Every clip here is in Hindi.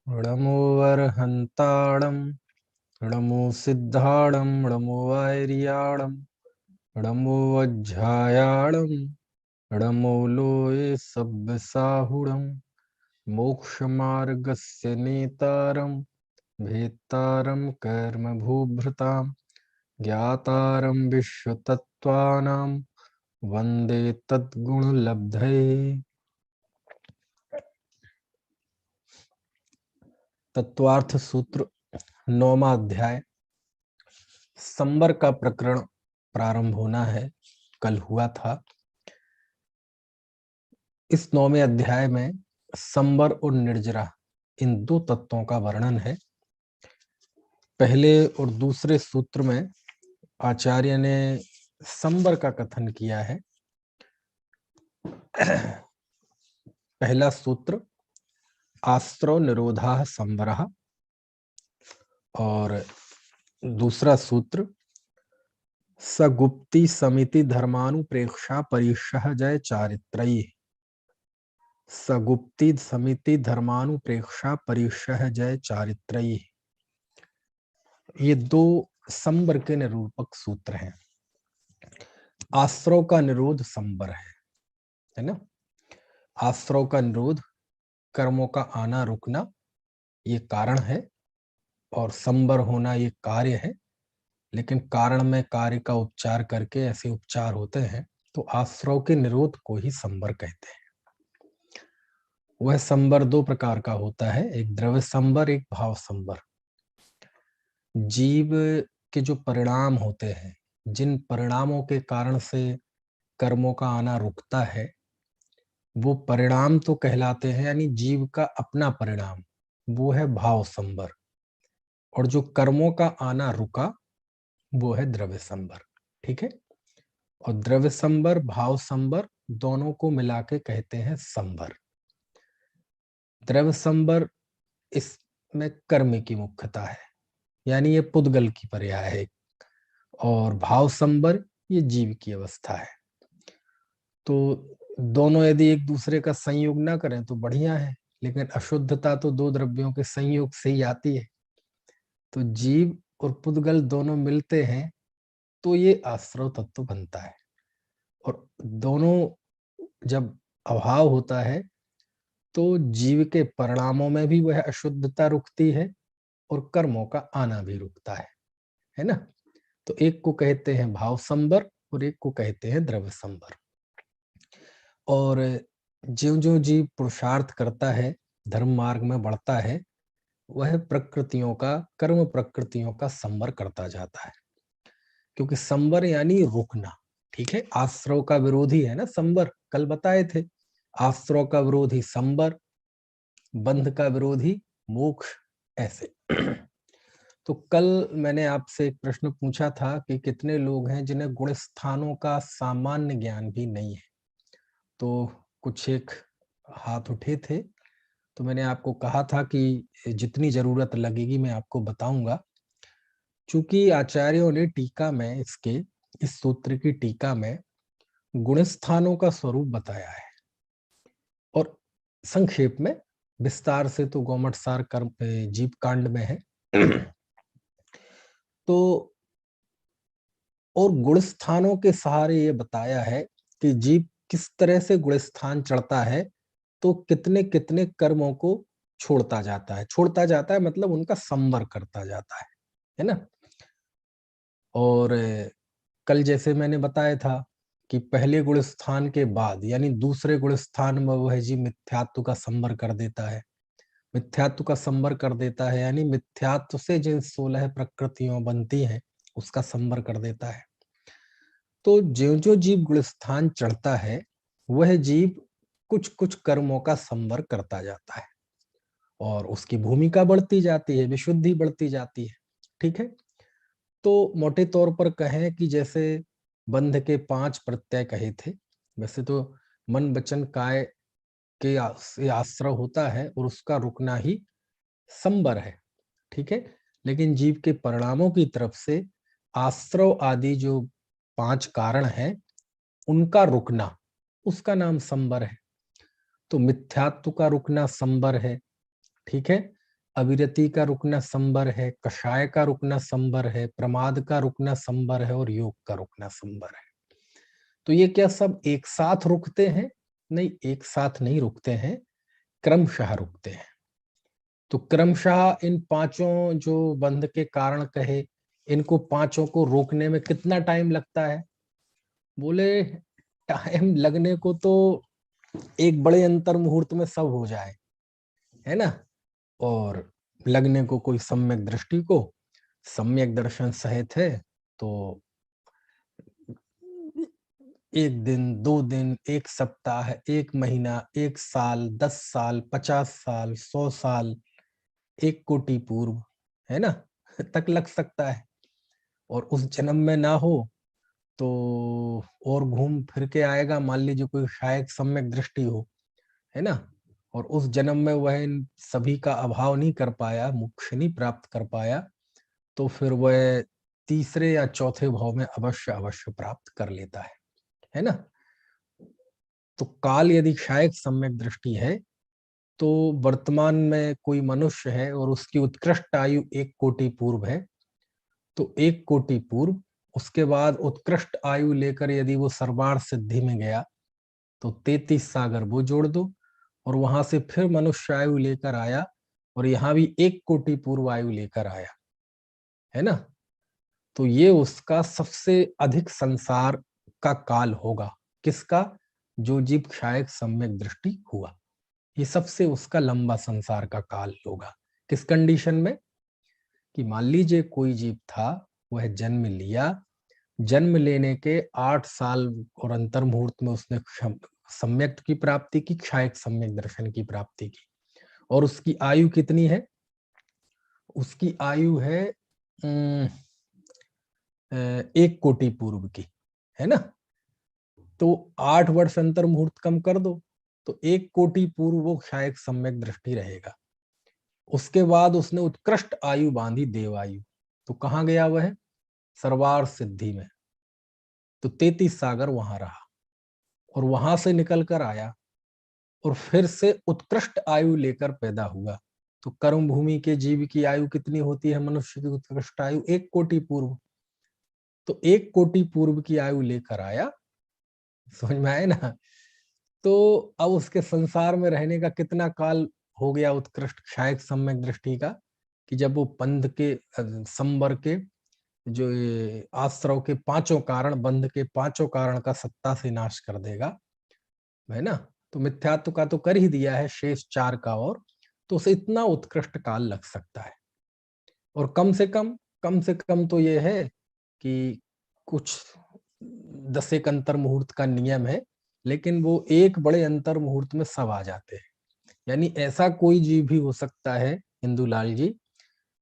णमो अर्हन्ताणं णमो सिद्धाणं णमो वैर्याणं णमो वज्झायाणं णमो लोये सब्बसाहुणं मोक्षमार्गस्य नेतारं भेत्तारं कर्मभूभृतां ज्ञातारं विश्वतत्त्वानां वन्दे तद्गुणलब्धये। तत्वार्थ सूत्र 9वां अध्याय संबर का प्रकरण प्रारंभ होना है, कल हुआ था। इस 9वें अध्याय में संबर और निर्जरा इन दो तत्वों का वर्णन है। पहले और दूसरे सूत्र में आचार्य ने संबर का कथन किया है। पहला सूत्र आस्त्रो निरोधा संबरः और दूसरा सूत्र सगुप्ति समिति धर्मानुप्रेक्षा परिशः जय चारित्रयी। सगुप्ति समिति धर्मानुप्रेक्षा परिशः जय चारित्रयी, ये दो संबर के निरूपक सूत्र हैं। आश्रव का निरोध संबर है ना। आश्रव का निरोध कर्मों का आना रुकना ये कारण है और संबर होना ये कार्य है। लेकिन कारण में कार्य का उपचार करके ऐसे उपचार होते हैं, तो आश्रव के निरोध को ही संबर कहते हैं। वह संबर दो प्रकार का होता है, एक द्रव्य संबर, एक भाव संबर। जीव के जो परिणाम होते हैं, जिन परिणामों के कारण से कर्मों का आना रुकता है, वो परिणाम तो कहलाते हैं, यानी जीव का अपना परिणाम, वो है भाव संबर। और जो कर्मों का आना रुका वो है द्रव्य संबर। ठीक है। और द्रव्य संबर भाव संबर दोनों को मिला के कहते हैं संबर। द्रव्य संबर इसमें कर्म की मुख्यता है, यानी ये पुद्गल की पर्याय है। और भाव संबर ये जीव की अवस्था है। तो दोनों यदि एक दूसरे का संयोग ना करें तो बढ़िया है, लेकिन अशुद्धता तो दो द्रव्यों के संयोग से ही आती है। तो जीव और पुद्गल दोनों मिलते हैं तो ये आश्रव तत्व बनता है। और दोनों जब अभाव होता है तो जीव के परिणामों में भी वह अशुद्धता रुकती है और कर्मों का आना भी रुकता है ना। तो एक को कहते हैं भाव संबर और एक को कहते हैं द्रव्य संबर। और ज्यों ज्यों जीव पुरुषार्थ करता है, धर्म मार्ग में बढ़ता है, वह प्रकृतियों का, कर्म प्रकृतियों का संबर करता जाता है। क्योंकि संबर यानी रुकना। ठीक है। आश्रव का विरोधी है ना संबर, कल बताए थे। आश्रव का विरोधी संबर, बंध का विरोधी मोक्ष, ऐसे। तो कल मैंने आपसे एक प्रश्न पूछा था कि कितने लोग हैं जिन्हें गुण स्थानों का सामान्य ज्ञान भी नहीं है। तो कुछ एक हाथ उठे थे। तो मैंने आपको कहा था कि जितनी जरूरत लगेगी मैं आपको बताऊंगा। चूंकि आचार्यों ने टीका में इस सूत्र की टीका में गुण स्थानों का स्वरूप बताया है, और संक्षेप में, विस्तार से तो गौमठसार कर्म जीव कांड में है। तो और गुण स्थानों के सहारे ये बताया है कि जीव किस तरह से गुण स्थान चढ़ता है, तो कितने कितने कर्मों को छोड़ता जाता है मतलब उनका संवर करता जाता है ना। और कल जैसे मैंने बताया था कि पहले गुण स्थान के बाद यानी दूसरे गुण स्थान में वह जीव मिथ्यात्व का संवर कर देता है। मिथ्यात्व का संवर कर देता है यानी मिथ्यात्व से जिन 16 प्रकृतियां बनती हैं उसका संवर कर देता है। तो जो जो जीव गुण स्थान चढ़ता है वह जीव कुछ कुछ कर्मों का संवर करता जाता है और उसकी भूमिका बढ़ती जाती है, विशुद्धि बढ़ती जाती है। ठीक है। तो मोटे तौर पर कहें कि जैसे बंध के 5 प्रत्यय कहे थे, वैसे तो मन वचन काय के आश्रय होता है और उसका रुकना ही संबर है, ठीक है। लेकिन जीव के परिणामों की तरफ से आश्रव आदि जो 5 कारण हैं, उनका रुकना, उसका नाम संबर है। तो मिथ्यात्व का रुकना संबर है, ठीक है। अविरति का रुकना संबर है, कषाय का रुकना संबर है, प्रमाद का रुकना संबर है, और योग का रुकना संबर है। तो ये क्या सब एक साथ रुकते हैं? नहीं, एक साथ नहीं रुकते हैं, क्रमशः रुकते हैं। तो क्रमशः इन पांचों जो बंध के कारण कहे, इनको पांचों को रोकने में कितना टाइम लगता है? बोले टाइम लगने को तो एक बड़े अंतर मुहूर्त में सब हो जाए, है ना। और लगने को कोई सम्यक दृष्टि को, सम्यक दर्शन सहित है तो 1 दिन, 2 दिन, 1 सप्ताह, 1 महीना, 1 साल, 10 साल, 50 साल, 100 साल, 1 कोटि पूर्व, है ना, तक लग सकता है। और उस जन्म में ना हो तो और घूम फिर के आएगा, मान लीजिए कोई शायद सम्यक दृष्टि हो, है ना, और उस जन्म में वह इन सभी का अभाव नहीं कर पाया, मोक्ष नहीं प्राप्त कर पाया, तो फिर वह तीसरे या चौथे भाव में अवश्य अवश्य प्राप्त कर लेता है ना। तो काल यदि शायद सम्यक दृष्टि है, तो वर्तमान में कोई मनुष्य है और उसकी उत्कृष्ट आयु 1 कोटि पूर्व है, तो 1 कोटि पूर्व, उसके बाद उत्कृष्ट आयु लेकर यदि वो सर्वार्थ सिद्धि में गया, तो 33 सागर वो जोड़ दो, और वहां से फिर मनुष्य आयु लेकर आया, और यहाँ भी 1 कोटि पूर्व आयु लेकर आया, है ना। तो ये उसका सबसे अधिक संसार का काल होगा। किसका? जो जीव क्षायक सम्यक दृष्टि हुआ, ये सबसे उसका लंबा संसार का काल होगा। किस कंडीशन में? कि मान लीजिए कोई जीव था, वह जन्म लिया, जन्म लेने के 8 साल और अंतर मुहूर्त में उसने सम्यक की प्राप्ति की, क्षायक सम्यक दर्शन की प्राप्ति की, और उसकी आयु कितनी है? उसकी आयु है 1 कोटि पूर्व की, है ना। तो 8 वर्ष अंतर मुहूर्त कम कर दो, तो 1 कोटि पूर्व वो क्षायक सम्यक दृष्टि रहेगा। उसके बाद उसने उत्कृष्ट आयु बांधी, देवायु, तो कहाँ गया वह? सर्वार्थ सिद्धि में। तो 33 सागर वहां रहा, और वहां से निकल कर आया, और फिर से उत्कृष्ट आयु लेकर पैदा हुआ। तो कर्म भूमि के जीव की आयु कितनी होती है? मनुष्य की उत्कृष्ट आयु 1 कोटि पूर्व। तो 1 कोटि पूर्व की आयु लेकर आया, समझ में आए ना। तो अब उसके संसार में रहने का कितना काल हो गया उत्कृष्ट क्षायक सम्यक दृष्टि का? कि जब वो बंध के संबर के जो ये आश्रव के 5 कारण, बंध के 5 कारण का सत्ता से नाश कर देगा, है ना। तो मिथ्यात्व का तो कर ही दिया है, शेष 4 का, और तो उसे इतना उत्कृष्ट काल लग सकता है। और कम से कम तो ये है कि कुछ 10 एक अंतर मुहूर्त का नियम है, लेकिन वो एक बड़े अंतर मुहूर्त में सब आ जाते हैं। यानी ऐसा कोई जीव भी हो सकता है इंदुलाल जी,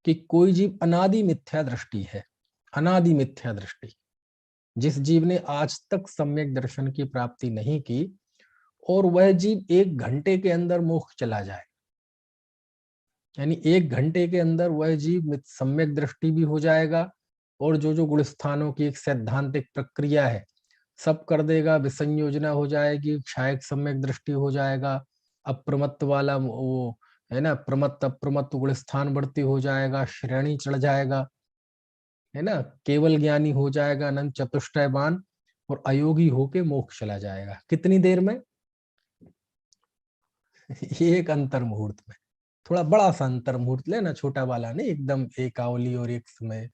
कि कोई जीव अनादि मिथ्या दृष्टि है, अनादि मिथ्या दृष्टि, जिस जीव ने आज तक सम्यक दर्शन की प्राप्ति नहीं की, और वह जीव 1 घंटे के अंदर मोक्ष चला जाए, यानी 1 घंटे के अंदर वह जीव सम्यक दृष्टि भी हो जाएगा, और जो जो गुण स्थानों की एक सैद्धांतिक प्रक्रिया है सब कर देगा, विसंयोजना हो जाएगी, क्षायक सम्यक दृष्टि हो जाएगा, अप्रमत्त वाला वो, है ना, प्रमत्त अप्रमत्त गुण स्थान बढ़ती हो जाएगा, श्रेणी चढ़ जाएगा, है ना, केवल ज्ञानी हो जाएगा, अनंत चतुष्टयवान, और अयोगी होके मोक्ष चला जाएगा। कितनी देर में? ये एक अंतर मुहूर्त में। थोड़ा बड़ा सा अंतर मुहूर्त लेना, छोटा वाला नहीं, एकदम एक आवली और एक समय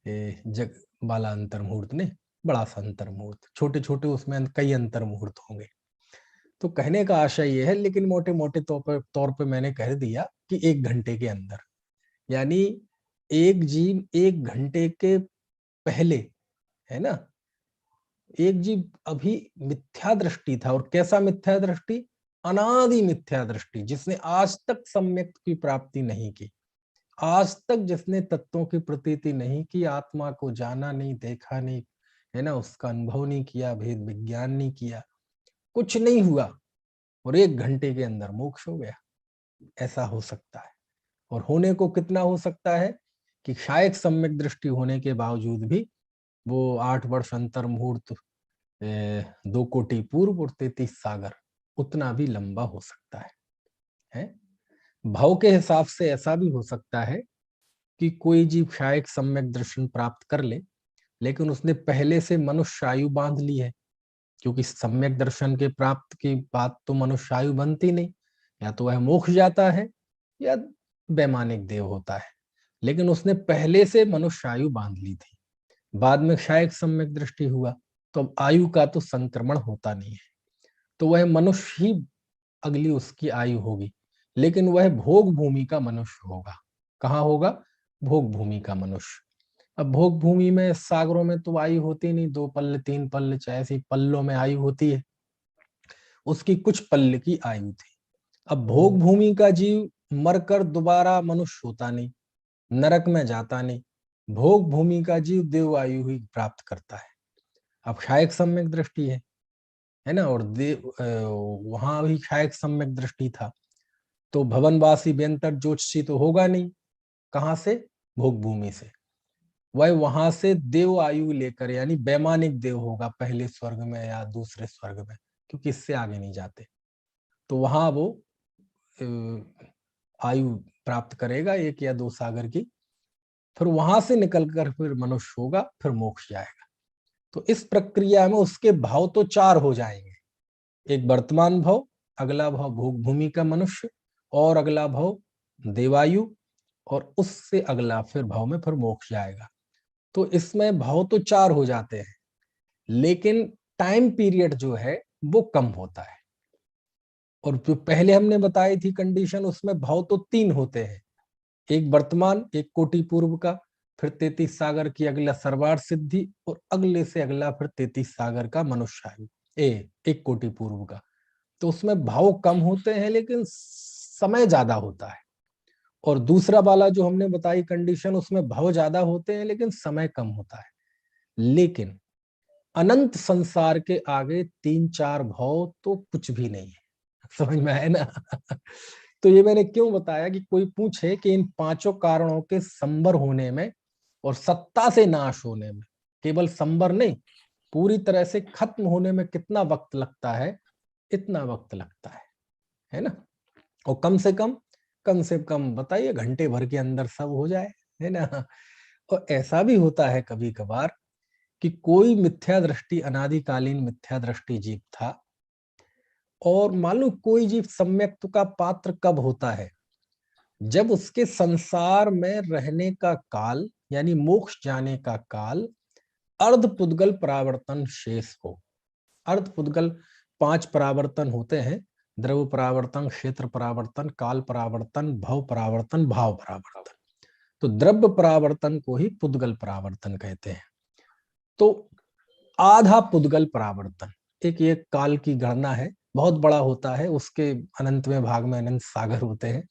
जग वाला अंतर मुहूर्त नहीं, बड़ा सा अंतर मुहूर्त, छोटे छोटे उसमें कई अंतर मुहूर्त होंगे। तो कहने का आशय ये है, लेकिन मोटे मोटे तौर पे मैंने कह दिया कि 1 घंटे के अंदर, यानी एक जीव 1 घंटे के पहले, है ना, एक जीव अभी मिथ्या दृष्टि था, और कैसा मिथ्या दृष्टि? अनादि मिथ्या दृष्टि, जिसने आज तक सम्यक की प्राप्ति नहीं की, आज तक जिसने तत्वों की प्रतीति नहीं की, आत्मा को जाना नहीं, देखा नहीं, है ना, उसका अनुभव नहीं किया, भेद विज्ञान नहीं किया, कुछ नहीं हुआ, और 1 घंटे के अंदर मोक्ष हो गया, ऐसा हो सकता है। और होने को कितना हो सकता है कि शायद सम्यक दृष्टि होने के बावजूद भी वो 8 वर्ष अंतर मुहूर्त, 2 कोटि पूर्व और 33 सागर, उतना भी लंबा हो सकता है? भाव के हिसाब से ऐसा भी हो सकता है कि कोई जीव शायद सम्यक दर्शन प्राप्त कर ले, लेकिन उसने पहले से मनुष्य आयु बांध ली है, क्योंकि सम्यक दर्शन के प्राप्त की बात तो मनुष्य आयु बनती नहीं, या तो वह मोक्ष जाता है या वैमानिक देव होता है, लेकिन उसने पहले से मनुष्य आयु बांध ली थी। बाद में शायद सम्यक दृष्टि हुआ तो अब आयु का तो संक्रमण होता नहीं है, तो वह मनुष्य ही अगली उसकी आयु होगी, लेकिन वह भोग भूमि का मनुष्य होगा। कहाँ होगा? भोग भूमि का मनुष्य। अब भोग भूमि में, सागरों में तो आयु होती नहीं, 2 पल्ल 3 पल्ल, चाहे ऐसी पल्लों में आयु होती है, उसकी कुछ पल्ल की आयु थी। अब भोग भूमि का जीव मरकर दोबारा मनुष्य होता नहीं, नरक में जाता नहीं, भोग भूमि का जीव देव आयु ही प्राप्त करता है। अब शायक सम्यक दृष्टि है ना, और देव वहां भी शायक सम्यक दृष्टि था, तो भवनवासी व्यंतर ज्योतिषी तो होगा नहीं, कहां से? भोग भूमि से। वह वहां से देव आयु लेकर, यानी वैमानिक देव होगा पहले स्वर्ग में या दूसरे स्वर्ग में, क्योंकि इससे आगे नहीं जाते, तो वहां वो आयु प्राप्त करेगा 1 या 2 सागर की, फिर वहां से निकलकर फिर मनुष्य होगा, फिर मोक्ष जाएगा। तो इस प्रक्रिया में उसके भाव तो 4 हो जाएंगे, एक वर्तमान भाव, अगला भाव भोग भूमि का मनुष्य, और अगला भाव देवायु, और उससे अगला फिर भाव में फिर मोक्ष जाएगा। तो इसमें भाव तो 4 हो जाते हैं, लेकिन टाइम पीरियड जो है वो कम होता है। और जो पहले हमने बताई थी कंडीशन, उसमें भाव तो 3 होते हैं, एक वर्तमान, एक कोटि पूर्व का, फिर 33 सागर की अगला सर्वार्थ सिद्धि, और अगले से अगला फिर 33 सागर का मनुष्य आयु, 1 कोटि पूर्व का। तो उसमें भाव कम होते हैं लेकिन समय ज्यादा होता है। और दूसरा वाला जो हमने बताई कंडीशन, उसमें भाव ज्यादा होते हैं लेकिन समय कम होता है। लेकिन अनंत संसार के आगे 3-4 भाव तो कुछ भी नहीं है, समझ में आया ना? तो ये मैंने क्यों बताया कि कोई पूछे कि इन 5 कारणों के संबर होने में और सत्ता से नाश होने में, केवल संबर नहीं, पूरी तरह से खत्म होने में कितना वक्त लगता है? इतना वक्त लगता है ना? और कम से कम बताइए घंटे भर के अंदर सब हो जाए, है ना? और ऐसा भी होता है कभी कभार कि कोई मिथ्या दृष्टि, अनादिकालीन मिथ्या दृष्टि जीव था, और मालूम कोई जीव सम्यक्त का पात्र कब होता है? जब उसके संसार में रहने का काल, यानी मोक्ष जाने का काल, अर्धपुद्गल परावर्तन शेष हो। अर्धपुद्गल 5 परावर्तन होते हैं, द्रव्य परावर्तन, क्षेत्र परावर्तन, काल परावर्तन, भव परावर्तन, भाव परावर्तन। तो द्रव्य परावर्तन को ही पुद्गल परावर्तन कहते हैं। तो आधा पुद्गल परावर्तन, एक काल की गणना है, बहुत बड़ा होता है, उसके अनंतवें भाग में अनंत सागर होते हैं।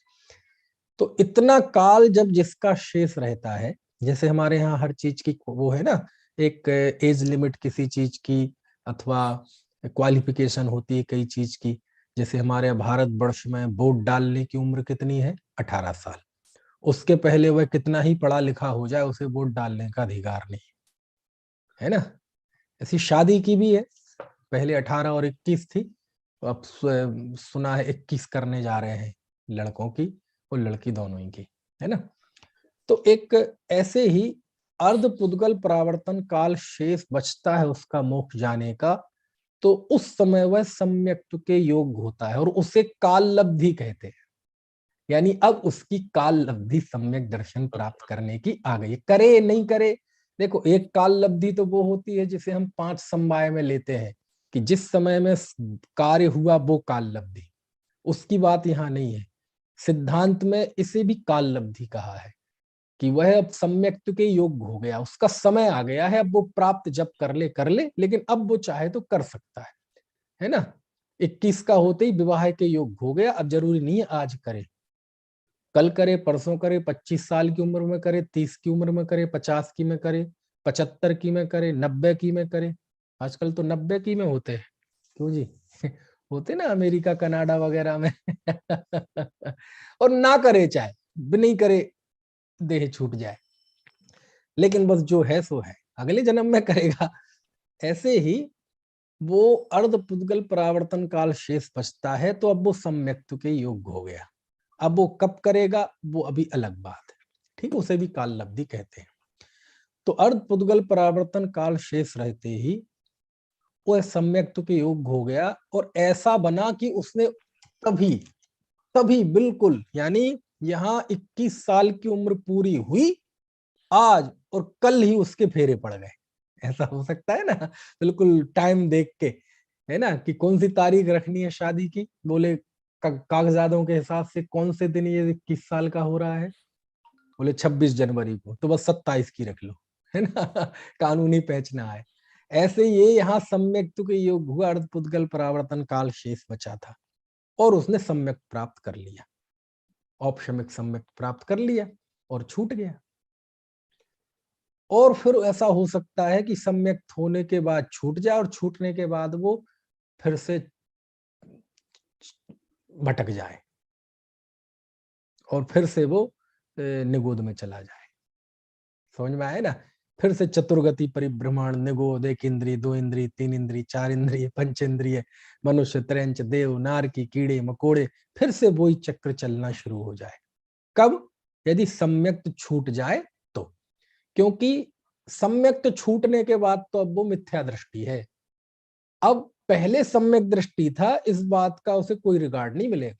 तो इतना काल जब जिसका शेष रहता है, जैसे हमारे यहाँ हर चीज की वो है ना, एक एज लिमिट किसी चीज की, अथवा क्वालिफिकेशन होती है कई चीज की। जैसे हमारे भारत वर्ष में वोट डालने की उम्र कितनी है? 18 साल। उसके पहले वह कितना ही पढ़ा लिखा हो जाए, उसे वोट डालने का अधिकार नहीं, है ना? ऐसी शादी की भी है, पहले 18 और 21 थी, तो अब सुना है 21 करने जा रहे हैं लड़कों की और लड़की दोनों ही की, है ना? तो एक ऐसे ही अर्धपुद्गल परावर्तन काल शेष बचता है उसका मोक्ष जाने का, तो उस समय वह सम्यक्त के योग होता है, और उसे काल लब्धि कहते हैं। यानी अब उसकी काल लब्धि सम्यक दर्शन प्राप्त करने की आ गई, करे नहीं करे। देखो, एक काल लब्धि तो वो होती है जिसे हम 5 समवाय में लेते हैं, कि जिस समय में कार्य हुआ वो काल लब्धि, उसकी बात यहाँ नहीं है। सिद्धांत में इसे भी काल लब्धि कहा है, कि वह अब सम्यक्त के योग्य हो गया, उसका समय आ गया है, अब वो प्राप्त जब कर ले, लेकिन अब वो चाहे तो कर सकता है ना? 21 का होते ही विवाह के योग्य हो गया, अब जरूरी नहीं है आज करे, कल करे, परसों करे, 25 साल की उम्र में करे, 30 की उम्र में करे, 50 की में करे, 75 की में करे, 90 की में करे। आजकल तो 90 की में होते हैं, क्यों जी? होते ना अमेरिका कनाडा वगैरह में। और ना करे चाहे, नहीं करे देह छूट जाए, लेकिन बस जो है सो है, अगले जन्म में करेगा। ऐसे ही वो अर्ध पुद्गल परावर्तन काल शेष बचता है, तो अब वो सम्यक्तु के योग्य हो गया। अब वो कब करेगा वो अभी अलग बात है, ठीक, उसे भी काल लब्धि कहते हैं। तो अर्ध पुद्गल परावर्तन काल शेष रहते ही वो सम्यक्तु के योग्य हो गया, और ऐसा बना कि उसने तभी तभी बिल्कुल, यानी यहाँ 21 साल की उम्र पूरी हुई आज, और कल ही उसके फेरे पड़ गए। ऐसा हो सकता है ना, बिल्कुल टाइम देख के, है ना, कि कौन सी तारीख रखनी है शादी की, बोले कागजातों के हिसाब से कौन से दिन ये 21 साल का हो रहा है, बोले 26 जनवरी को, तो बस 27 की रख लो, है ना। कानूनी पैंचना है। ऐसे ये यहाँ सम्यक्तु के योग हुआ, अर्ध पुद्गल परावर्तन काल शेष बचा था, और उसने सम्यक प्राप्त कर लिया, औपशमिक सम्यक प्राप्त कर लिया और छूट गया। और फिर ऐसा हो सकता है कि सम्यक होने के बाद छूट जाए, और छूटने के बाद वो फिर से भटक जाए, और फिर से वो निगोद में चला जाए। समझ में आए ना, फिर से चतुर्गति परिभ्रमण, निगोद, एक इंद्रिय, दो इंद्रिय, तीन इंद्रिय, चार इंद्रिय, पंचेंद्रिय, मनुष्य, त्रैंच, देव, नारकी, कीड़े मकोड़े, फिर से वही चक्र चलना शुरू हो जाए। कब? यदि सम्यक छूट जाए तो, क्योंकि सम्यक छूटने के बाद तो अब वो मिथ्या दृष्टि है। अब पहले सम्यक दृष्टि था, इस बात का उसे कोई रिगार्ड नहीं मिलेगा।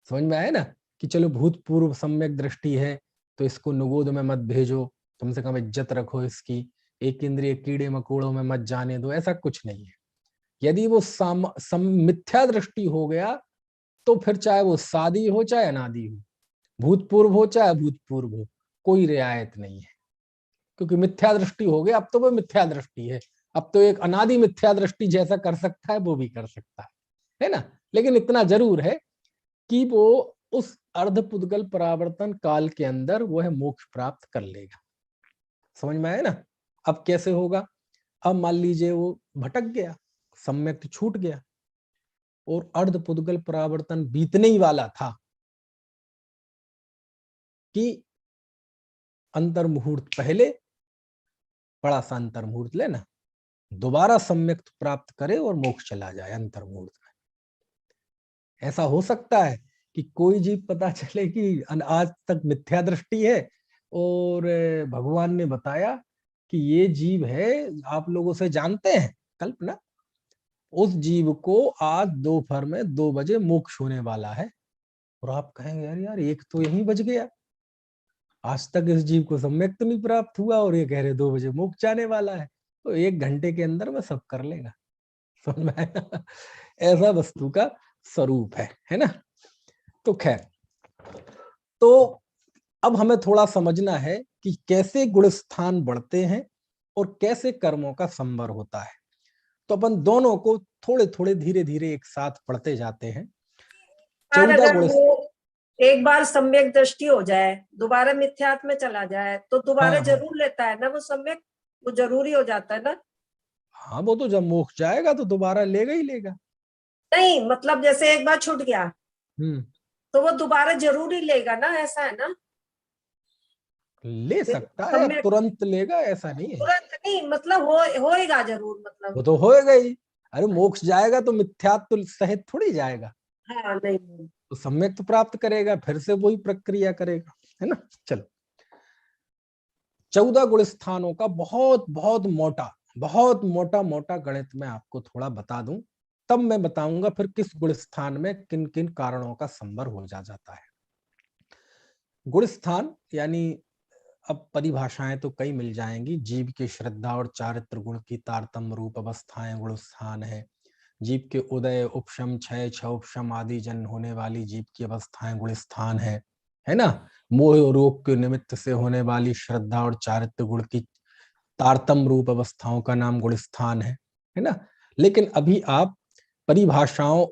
समझ में आया ना, कि चलो भूतपूर्व सम्यक दृष्टि है तो इसको निगोद में मत भेजो, कम से कम इज्जत रखो इसकी, एक इंद्रिय कीड़े मकोड़ों में मत जाने दो, ऐसा कुछ नहीं है। यदि वो मिथ्या दृष्टि हो गया, तो फिर चाहे वो शादी हो चाहे अनादि हो, भूतपूर्व हो चाहे अभूतपूर्व हो, कोई रियायत नहीं है, क्योंकि मिथ्या दृष्टि हो गया। अब तो वो मिथ्या दृष्टि है, अब तो एक अनादि मिथ्या दृष्टि जैसा कर सकता है वो भी कर सकता है ना। लेकिन इतना जरूर है कि वो उस अर्ध पुद्गल परावर्तन काल के अंदर वह मोक्ष प्राप्त कर लेगा। समझ में आया ना। अब कैसे होगा? अब मान लीजिए वो भटक गया, सम्यक छूट गया, और अर्ध पुद्गल परावर्तन बीतने ही वाला था कि अंतर मुहूर्त पहले, बड़ा सा अंतर मुहूर्त लेना, दोबारा सम्यक प्राप्त करे और मोक्ष चला जाए अंतर मुहूर्त में। ऐसा हो सकता है कि कोई जीव पता चले कि आज तक मिथ्या दृष्टि है, और भगवान ने बताया कि ये जीव है, आप लोग उसे जानते हैं, कल्पना, उस जीव को आज दोपहर में 2 बजे मोक्ष होने वाला है, और आप कहेंगे यार यार एक तो यही बच गया, आज तक इस जीव को सम्यक तो नहीं प्राप्त हुआ, और ये कह रहे 2 बजे मोक्ष जाने वाला है, तो 1 घंटे के अंदर में सब कर लेगा। समझ में आया? ऐसा वस्तु का स्वरूप है ना। तो खैर, तो अब हमें थोड़ा समझना है कि कैसे गुण स्थान बढ़ते हैं और कैसे कर्मों का संवर होता है। तो अपन दोनों को थोड़े थोड़े धीरे धीरे एक साथ पढ़ते जाते हैं। और 14 अगर गुण। वो एक बार सम्यक दृष्टि हो जाए, दोबारा मिथ्यात्व में चला जाए, तो दोबारा हाँ हाँ जरूर लेता है ना वो सम्यक, वो जरूरी हो जाता है ना। हाँ, वो तो जब मोक्ष जाएगा तो दोबारा लेगा ही लेगा। नहीं मतलब जैसे एक बार छूट गया हम्म, तो वो दोबारा जरूर ही लेगा ना, ऐसा है ना। ले सकता है, अब सम्यक तुरंत लेगा ऐसा नहीं है। तुरंत नहीं, मतलब होएगा जरूर मतलब। वो तो होएगा ही। अरे मोक्ष जाएगा तो मिथ्यात्व सहित थोड़ी जाएगा, हाँ नहीं नहीं। तो सम्यक तो प्राप्त करेगा, फिर से वही प्रक्रिया करेगा, है ना। चलो, 14 गुण स्थानों का बहुत मोटा मोटा गणित मैं आपको थोड़ा बता दूं, तब मैं बताऊंगा फिर किस गुण स्थान में किन किन कारणों का संवर हो जाता है। गुण स्थान यानी, अब परिभाषाएं तो कई मिल जाएंगी। जीव के श्रद्धा और चारित्र गुण की तारतम्य रूप अवस्थाएं गुण स्थान है। जीव के उदय, उपशम, क्षय, क्षोपशम आदि जन्म होने वाली जीव की अवस्थाएं गुण स्थान है ना। मोह और रोग के निमित्त से होने वाली श्रद्धा और चारित्र गुण की तारतम्य रूप अवस्थाओं का नाम गुण स्थान है ना। लेकिन अभी आप परिभाषाओं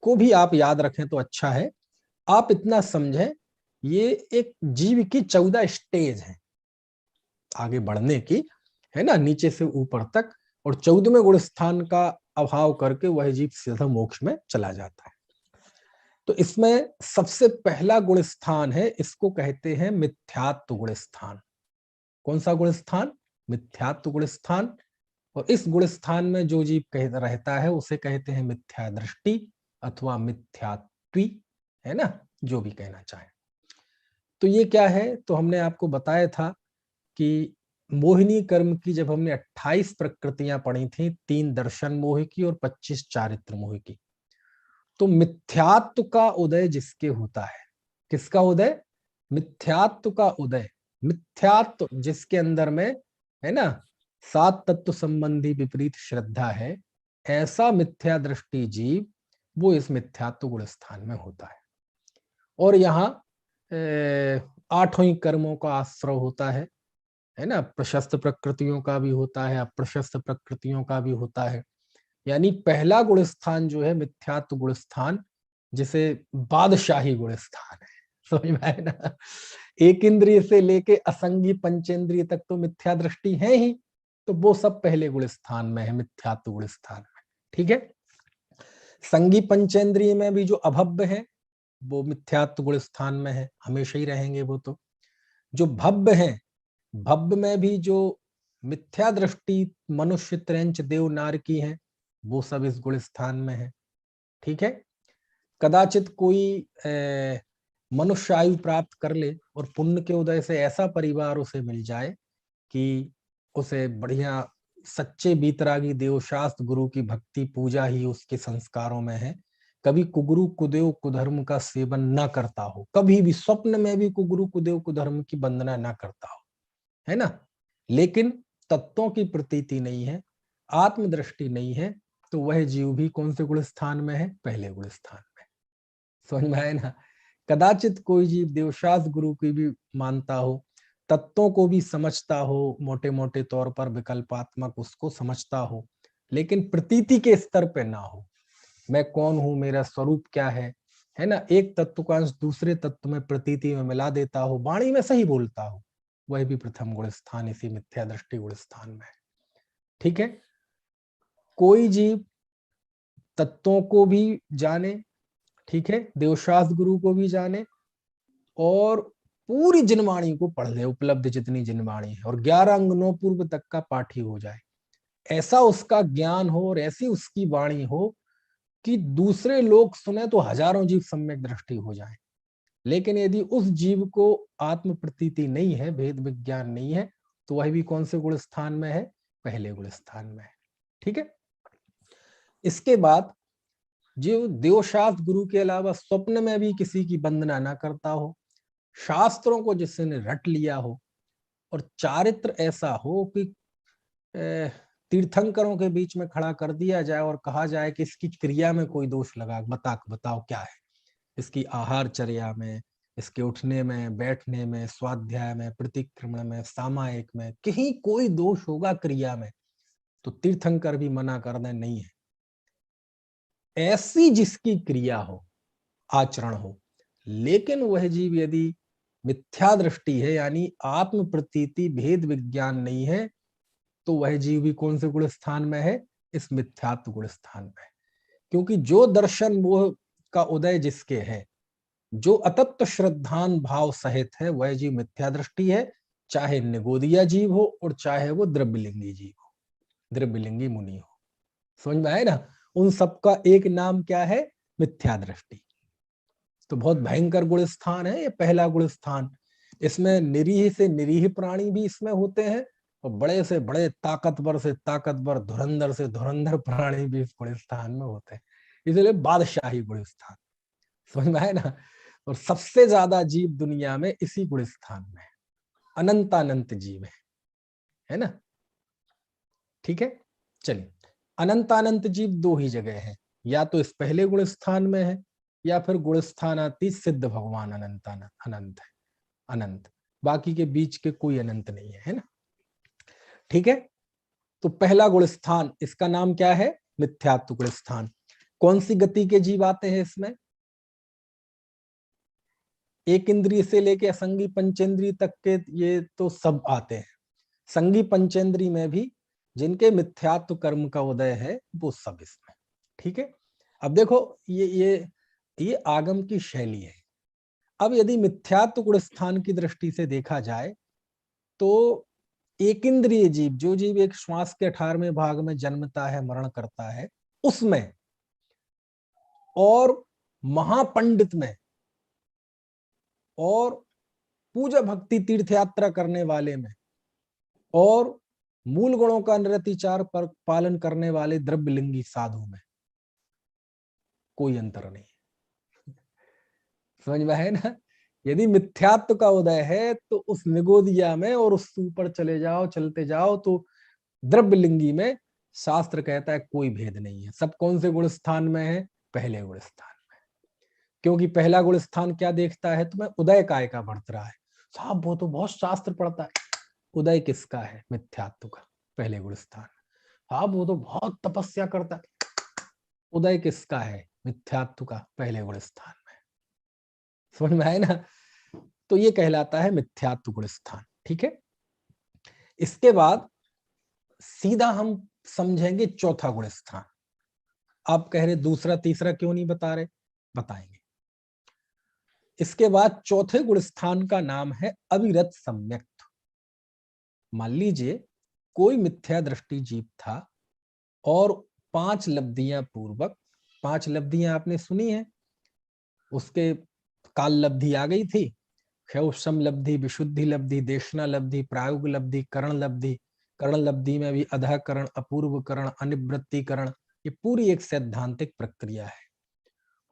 को भी आप याद रखें तो अच्छा है। आप इतना समझें, ये एक जीव की 14 स्टेज है आगे बढ़ने की, है ना, नीचे से ऊपर तक, और 14वें गुण स्थान का अभाव करके वह जीव सीधा मोक्ष में चला जाता है। तो इसमें सबसे पहला गुण स्थान है, इसको कहते हैं मिथ्यात्व गुण स्थान। कौन सा गुण स्थान? मिथ्यात्व गुण स्थान। और इस गुण स्थान में जो जीव कहता रहता है उसे कहते हैं मिथ्या दृष्टि अथवा मिथ्यात्वी, है ना, जो भी कहना चाहे। तो ये क्या है? तो हमने आपको बताया था कि मोहिनी कर्म की जब हमने 28 प्रकृतियां पढ़ी थी, 3 दर्शन मोह की और 25 चारित्र मोह की, तो मिथ्यात्व का उदय जिसके होता है, किसका उदय? मिथ्यात्व का उदय। मिथ्यात्व जिसके अंदर में है ना, 7 तत्व संबंधी विपरीत श्रद्धा है, ऐसा मिथ्या दृष्टि जीव वो इस मिथ्यात्व गुण स्थान में होता है। और यहाँ 8 ही कर्मों का आश्रय होता है ना, प्रशस्त प्रकृतियों का भी होता है, अप्रशस्त प्रकृतियों का भी होता है। यानी पहला गुण स्थान जो है मिथ्यात्व गुण स्थान, जिसे बादशाही गुण स्थान है, समझ में आए ना। एक इंद्रिय से लेके असंगी पंचेंद्रिय तक तो मिथ्या दृष्टि है ही, तो वो सब पहले गुण स्थान में है, मिथ्यात्व गुण स्थान में। ठीक है। संगी पंचेंद्रिय में भी जो अभव्य है वो मिथ्यात्व गुण स्थान में है, हमेशा ही रहेंगे वो। तो जो भव्य है, भव्य में भी जो मिथ्या दृष्टि मनुष्य त्रैंच देव नार की है, वो सब इस गुण स्थान में है। ठीक है। कदाचित कोई मनुष्य आयु प्राप्त कर ले और पुण्य के उदय से ऐसा परिवार उसे मिल जाए कि उसे बढ़िया सच्चे बीतरागी देवशास्त्र गुरु की भक्ति पूजा ही उसके संस्कारों में है, कभी कुगुरु कुदेव कुधर्म का सेवन ना करता हो, कभी भी स्वप्न में भी कुगुरु कुदेव कुधर्म की वंदना ना करता हो, है ना, लेकिन तत्वों की प्रतीति नहीं है, आत्मदृष्टि नहीं है, तो वह जीव भी कौन से गुण स्थान में है? पहले गुण स्थान में। समझ में आए ना। कदाचित कोई जीव देवशास्त्र गुरु की भी मानता हो, तत्वों को भी समझता हो, मोटे मोटे तौर पर विकल्पात्मक उसको समझता हो, लेकिन प्रतीति के स्तर पे ना हो, मैं कौन हूं, मेरा स्वरूप क्या है ना, एक तत्व का अंश दूसरे तत्व में प्रतीति में मिला देता हो, वाणी में सही बोलता हो, वह भी प्रथम गुण स्थान इसी मिथ्या दृष्टि गुण स्थान में है। ठीक है। कोई जीव तत्वों को भी जाने, ठीक है, देवशास्त्र गुरु को भी जाने और पूरी जिनवाणी को पढ़ ले, उपलब्ध जितनी जिनवाणी है, और 11 अंगनों पूर्व तक का पाठी हो जाए, ऐसा उसका ज्ञान हो और ऐसी उसकी वाणी हो कि दूसरे लोग सुने तो हजारों जीव सम्यक दृष्टि हो जाए। लेकिन यदि उस जीव को आत्म प्रतीति नहीं है, भेद विज्ञान नहीं है, तो वह भी कौन से गुण स्थान में है? पहले गुण स्थान में है। ठीक है। इसके बाद जो देवशास्त्र गुरु के अलावा स्वप्न में भी किसी की वंदना ना करता हो, शास्त्रों को जिसने रट लिया हो, और चारित्र ऐसा हो कि तीर्थंकरों के बीच में खड़ा कर दिया जाए और कहा जाए कि इसकी क्रिया में कोई दोष लगा, बताओ क्या है, इसकी आहारचर्या में, इसके उठने में, बैठने में, स्वाध्याय में, प्रतिक्रमण में, सामायिक में कहीं कोई दोष होगा क्रिया में, तो तीर्थंकर भी मना कर दें नहीं है। ऐसी जिसकी क्रिया हो, आचरण हो, लेकिन वह जीव यदि मिथ्या दृष्टि है, यानी आत्म प्रतीति भेद विज्ञान नहीं है, तो वह जीव भी कौन से गुण स्थान में है? इस मिथ्यात्व गुण स्थान में है। क्योंकि जो दर्शन मोह का उदय जिसके है, जो अतत्व श्रद्धान भाव सहित है, वह जीव मिथ्या दृष्टि है, चाहे निगोदिया जीव हो और चाहे वो द्रव्यलिंगी जीव हो, द्रव्यलिंगी मुनि हो। समझ में आए ना। उन सबका एक नाम क्या है? मिथ्या दृष्टि। तो बहुत भयंकर गुण स्थान है ये पहला गुण स्थान। इसमें निरीह से निरीह प्राणी भी इसमें होते हैं, और बड़े से बड़े ताकतवर से ताकतवर, धुरंधर से धुरंधर प्राणी भी इस गुण स्थान में होते हैं, इसलिए बादशाही गुण स्थान। समझ में आए ना। और सबसे ज्यादा जीव दुनिया में इसी गुण स्थान में है, अनंतानंत जीव है ना। ठीक है। चलिए, अनंतानंत जीव 2 ही जगह है, या तो इस पहले गुण स्थान में है, या फिर गुण स्थानातीत सिद्ध भगवान अनंत अनंत है, अनंत, बाकी के बीच के कोई अनंत नहीं है ना। ठीक है। तो पहला गुण स्थान, इसका नाम क्या है? मिथ्यात्व गुण स्थान। कौन सी गति के जीव आते हैं इसमें? एक इंद्रिय से लेके असंगी पंचेंद्रिय तक के ये तो सब आते हैं। संगी पंचेंद्रिय में भी जिनके मिथ्यात्व कर्म का उदय है, वो सब इसमें। ठीक है। अब देखो, ये ये आगम की शैली है। अब यदि मिथ्यात्व गुण स्थान की दृष्टि से देखा जाए तो एक इंद्रिय जीव, जो जीव एक श्वास के 18वें भाग में जन्मता है, मरण करता है, उसमें और महापंडित में और पूजा भक्ति तीर्थ यात्रा करने वाले में और मूल गुणों का निरतिचार पर पालन करने वाले द्रव्यलिंगी साधु में कोई अंतर नहीं। समझ में है ना? यदि मिथ्यात्व का उदय है तो उस निगोदिया में और उस ऊपर चले जाओ, चलते जाओ तो द्रव्यलिंगी में शास्त्र कहता है कोई भेद नहीं है। सब कौन से गुण स्थान में है? पहले गुण स्थान में। क्योंकि पहला गुण स्थान क्या देखता है तुम्हें? उदय काय का बढ़त रहा है। साहब वो तो बहुत शास्त्र पढ़ता है, उदय किसका है? मिथ्यात्व का, पहले गुण स्थान। हाँ वो तो बहुत तपस्या करता है, उदय किसका है? मिथ्यात्व का, पहले गुण स्थान में। समझ में आए ना? तो ये कहलाता है मिथ्यात्व गुण स्थान। ठीक है, इसके बाद सीधा हम समझेंगे चौथा गुण स्थान। आप कह रहे दूसरा तीसरा क्यों नहीं बता रहे? बताएंगे। इसके बाद चौथे गुण स्थान का नाम है अविरत सम्यक्त। मान लीजिए कोई मिथ्या दृष्टि जीव था और 5 लब्धियां पूर्वक, 5 लब्धियां आपने सुनी है, उसके काल लब्धि आ गई थी, क्षौषम लब्धि, विशुद्धि लब्धि, देशना लब्धि, प्रायोग लब्धि, करण लब्धि। करण लब्धि में भी अधःकरण, अपूर्वकरण, अनिवृत्तिकरण, ये पूरी एक सैद्धांतिक प्रक्रिया है।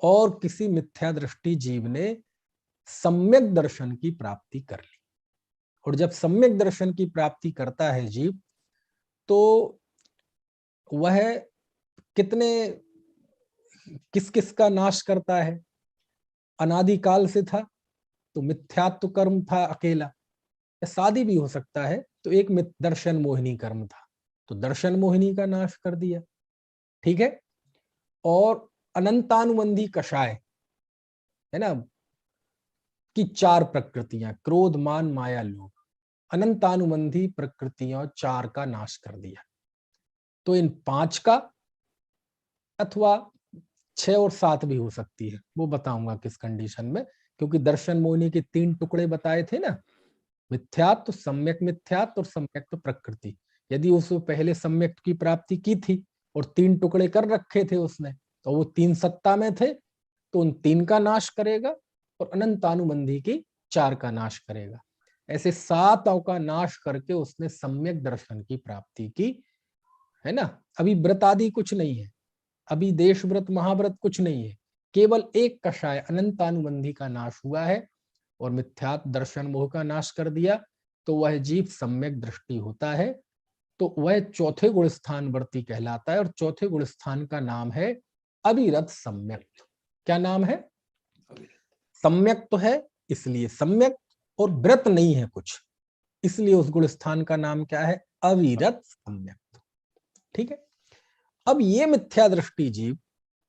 और किसी मिथ्या दृष्टि जीव ने सम्यक दर्शन की प्राप्ति कर ली, और जब सम्यक दर्शन की प्राप्ति करता है जीव तो वह कितने, किस किस का नाश करता है? अनादिकाल से था तो मिथ्यात्व कर्म था अकेला, शादी भी हो सकता है तो एक दर्शन मोहिनी कर्म था, तो दर्शन मोहिनी का नाश कर दिया। ठीक है, और अनंतानुबंधी कषाय है ना, कि 4 प्रकृतियां, क्रोध, मान, माया, लोभ, अनंतानुबंधी प्रकृतियों 4 का नाश कर दिया। तो इन 5 का, अथवा 6 और 7 भी हो सकती है, वो बताऊंगा किस कंडीशन में, क्योंकि दर्शन मोहिनी के 3 टुकड़े बताए थे ना, मिथ्यात्व, सम्यक मिथ्यात्व और सम्यक प्रकृति। यदि उसको पहले सम्यक की प्राप्ति की थी और 3 टुकड़े कर रखे थे उसने, तो वो 3 सत्ता में थे, तो उन 3 का नाश करेगा और अनंतानुबंधी की 4 का नाश करेगा। ऐसे 7 का नाश करके उसने सम्यक दर्शन की प्राप्ति की, है ना। अभी व्रत आदि कुछ नहीं है, अभी देश व्रत महाव्रत कुछ नहीं है, केवल एक कषाय अनंतानुबंधी का नाश हुआ है और मिथ्यात्व दर्शन मोह का नाश कर दिया, तो वह जीव सम्यक दृष्टि होता है, तो वह चौथे गुण स्थान वर्ती कहलाता है। और चौथे गुण स्थान का नाम है अविरत सम्यक। क्या नाम है? सम्यक तो है इसलिए सम्यक, और व्रत नहीं है कुछ, इसलिए उस गुण स्थान का नाम क्या है? अविरत सम्यक। ठीक है, अब ये मिथ्या दृष्टि जीव,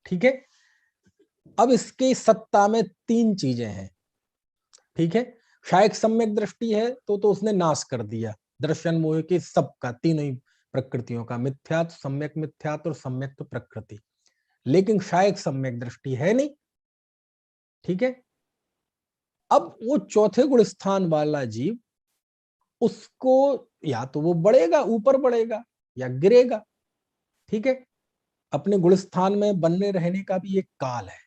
ठीक है, अब इसकी सत्ता में 3 चीजें हैं। ठीक है, शायद सम्यक दृष्टि है तो उसने नाश कर दिया दर्शन मोह के सबका, तीनों ही प्रकृतियों का, मिथ्यात्व, सम्यक मिथ्यात्व और सम्यक प्रकृति। लेकिन शायद सम्यक दृष्टि है नहीं। ठीक है, अब वो चौथे गुण स्थान वाला जीव, उसको या तो वो बढ़ेगा, ऊपर बढ़ेगा, या गिरेगा। ठीक है, अपने गुण स्थान में बनने रहने का भी एक काल है,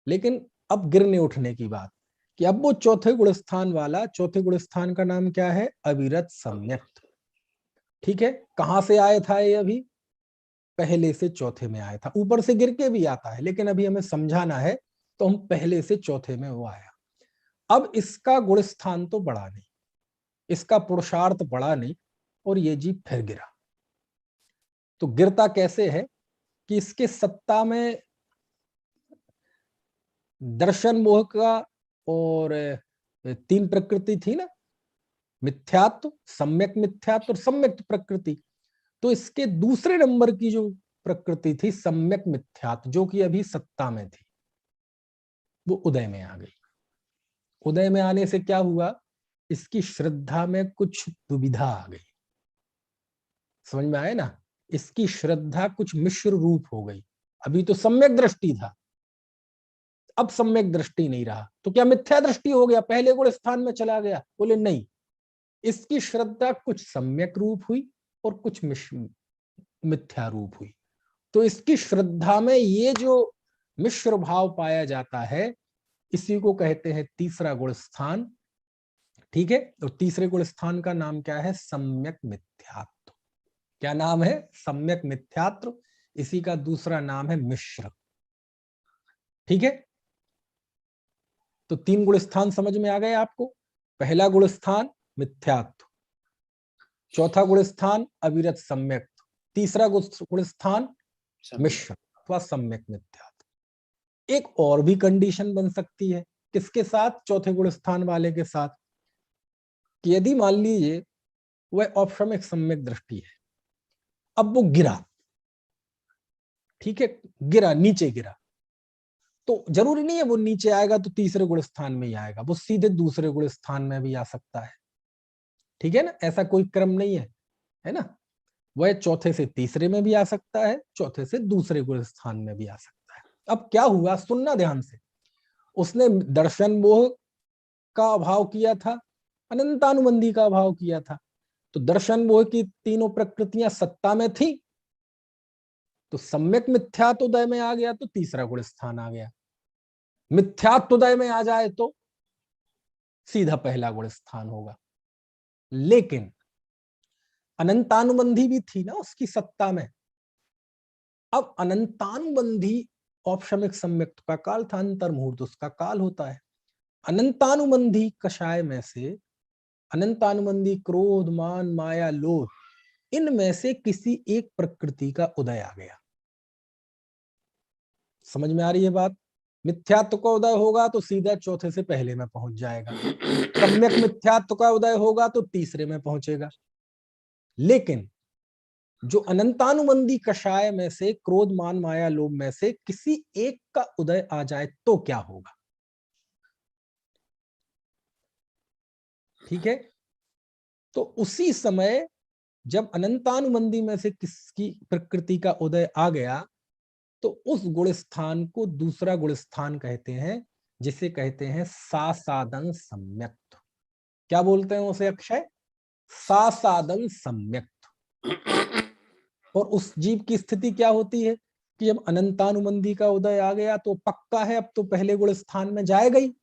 लेकिन अब गिरने उठने की बात, कि अब वो चौथे गुण स्थान वाला, चौथे गुण स्थान का नाम क्या है? अविरत सम्यक। ठीक है, कहां से आया था ये? अभी पहले से चौथे में आया था, ऊपर से गिर के भी आता है, लेकिन अभी हमें समझाना है तो हम पहले से चौथे में वो आया। अब इसका गुण स्थान तो बढ़ा नहीं, इसका पुरुषार्थ बढ़ा नहीं, और ये जीव फिर गिरा। तो गिरता कैसे है? कि इसके सत्ता में दर्शन मोह का और 3 प्रकृति थी ना, मिथ्यात्व, सम्यक मिथ्यात्व और सम्यक प्रकृति। तो इसके दूसरे नंबर की जो प्रकृति थी सम्यक मिथ्यात्व, जो कि अभी सत्ता में थी, वो उदय में आ गई। उदय में आने से क्या हुआ? इसकी श्रद्धा में कुछ दुविधा आ गई। समझ में आया ना? इसकी श्रद्धा कुछ मिश्र रूप हो गई। अभी तो सम्यक दृष्टि था, अब सम्यक दृष्टि नहीं रहा, तो क्या मिथ्या दृष्टि हो गया, पहले गुण स्थान में चला गया? बोले नहीं, इसकी श्रद्धा कुछ सम्यक रूप हुई और कुछ मिथ्या रूप हुई। तो इसकी श्रद्धा में ये जो मिश्र भाव पाया जाता है, इसी को कहते हैं तीसरा गुण स्थान। ठीक है, तो तीसरे गुण स्थान का नाम क्या है? सम्यक मिथ्यात्व। क्या नाम है? सम्यक मिथ्यात्व। इसी का दूसरा नाम है मिश्र। ठीक है, तो तीन गुण स्थान समझ में आ गए आपको। पहला गुण स्थान मिथ्यात्व, चौथा गुण स्थान अविरत सम्यक, तीसरा गुण स्थान मिश्र अथवा सम्यक मिथ्यात्व। एक और भी कंडीशन बन सकती है, किसके साथ? चौथे गुण स्थान वाले के साथ, कि यदि मान लीजिए वह औपशमिक सम्यक दृष्टि है, अब वो गिरा, ठीक है, गिरा, नीचे गिरा, तो जरूरी नहीं है वो नीचे आएगा तो तीसरे गुण स्थान में ही आएगा, वो सीधे दूसरे गुण स्थान में भी आ सकता है। ठीक है ना, ऐसा कोई क्रम नहीं है ना, वह चौथे से तीसरे में भी आ सकता है, चौथे से दूसरे गुण स्थान में भी आ सकता है। अब क्या हुआ, सुनना ध्यान से, उसने दर्शन मोह का अभाव किया था, अनंतानुबंधी का अभाव किया था, तो दर्शन मोह की तीनों प्रकृतियां सत्ता में थी, तो सम्यक मिथ्यात्वोदय में आ गया तो तीसरा गुण स्थान आ गया। मिथ्यात्वोदय में आ जाए तो सीधा पहला गुण स्थान होगा। लेकिन अनंतानुबंधी भी थी ना उसकी सत्ता में। अब अनंतानुबंधी औपशमिक सम्यक का काल था, अंतर्मुहूर्त उसका काल होता है। अनंतानुबंधी कषाय में से, अनंतानुबंधी क्रोध मान माया लोभ, इनमें से किसी एक प्रकृति का उदय आ गया। समझ में आ रही है बात? मिथ्यात्व का उदय होगा तो सीधा चौथे से पहले में पहुंच जाएगा, सम्यक मिथ्यात्व का उदय होगा तो तीसरे में पहुंचेगा। लेकिन जो अनंतानुबंधी कषाय में से, क्रोध मान माया लोभ में से किसी एक का उदय आ जाए तो क्या होगा? ठीक है, तो उसी समय जब अनंतानुबंधी में से किसकी प्रकृति का उदय आ गया, तो उस गुण स्थान को दूसरा गुण स्थान कहते हैं, जिसे कहते हैं सासादन सम्यक। क्या बोलते हैं उसे अक्षय? सासादन सम्यक। और उस जीव की स्थिति क्या होती है कि जब अनंतानुबंधी का उदय आ गया तो पक्का है अब तो पहले गुण स्थान में जाएगा ही।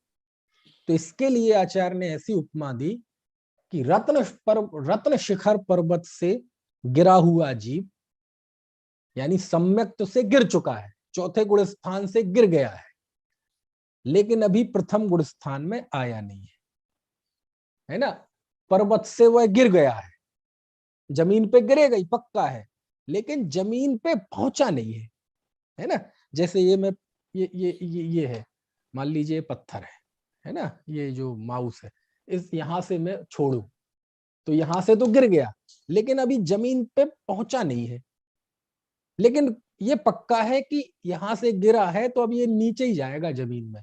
तो इसके लिए आचार्य ने ऐसी उपमा दी कि रत्न शिखर पर्वत से गिरा हुआ जीव, यानी सम्यक तो से गिर चुका है, चौथे गुण स्थान से गिर गया है, लेकिन अभी प्रथम गुण स्थान में आया नहीं है ना। पर्वत से वह गिर गया है, जमीन पे गिरेगा ही पक्का है, लेकिन जमीन पे पहुंचा नहीं है ना। जैसे ये मैं ये है, मान लीजिए पत्थर है ना, ये जो माउस है, इस यहां से मैं छोड़ू तो यहां से तो गिर गया, लेकिन अभी जमीन पे पहुंचा नहीं है। लेकिन ये पक्का है कि यहां से गिरा है तो अब ये नीचे ही जाएगा जमीन में,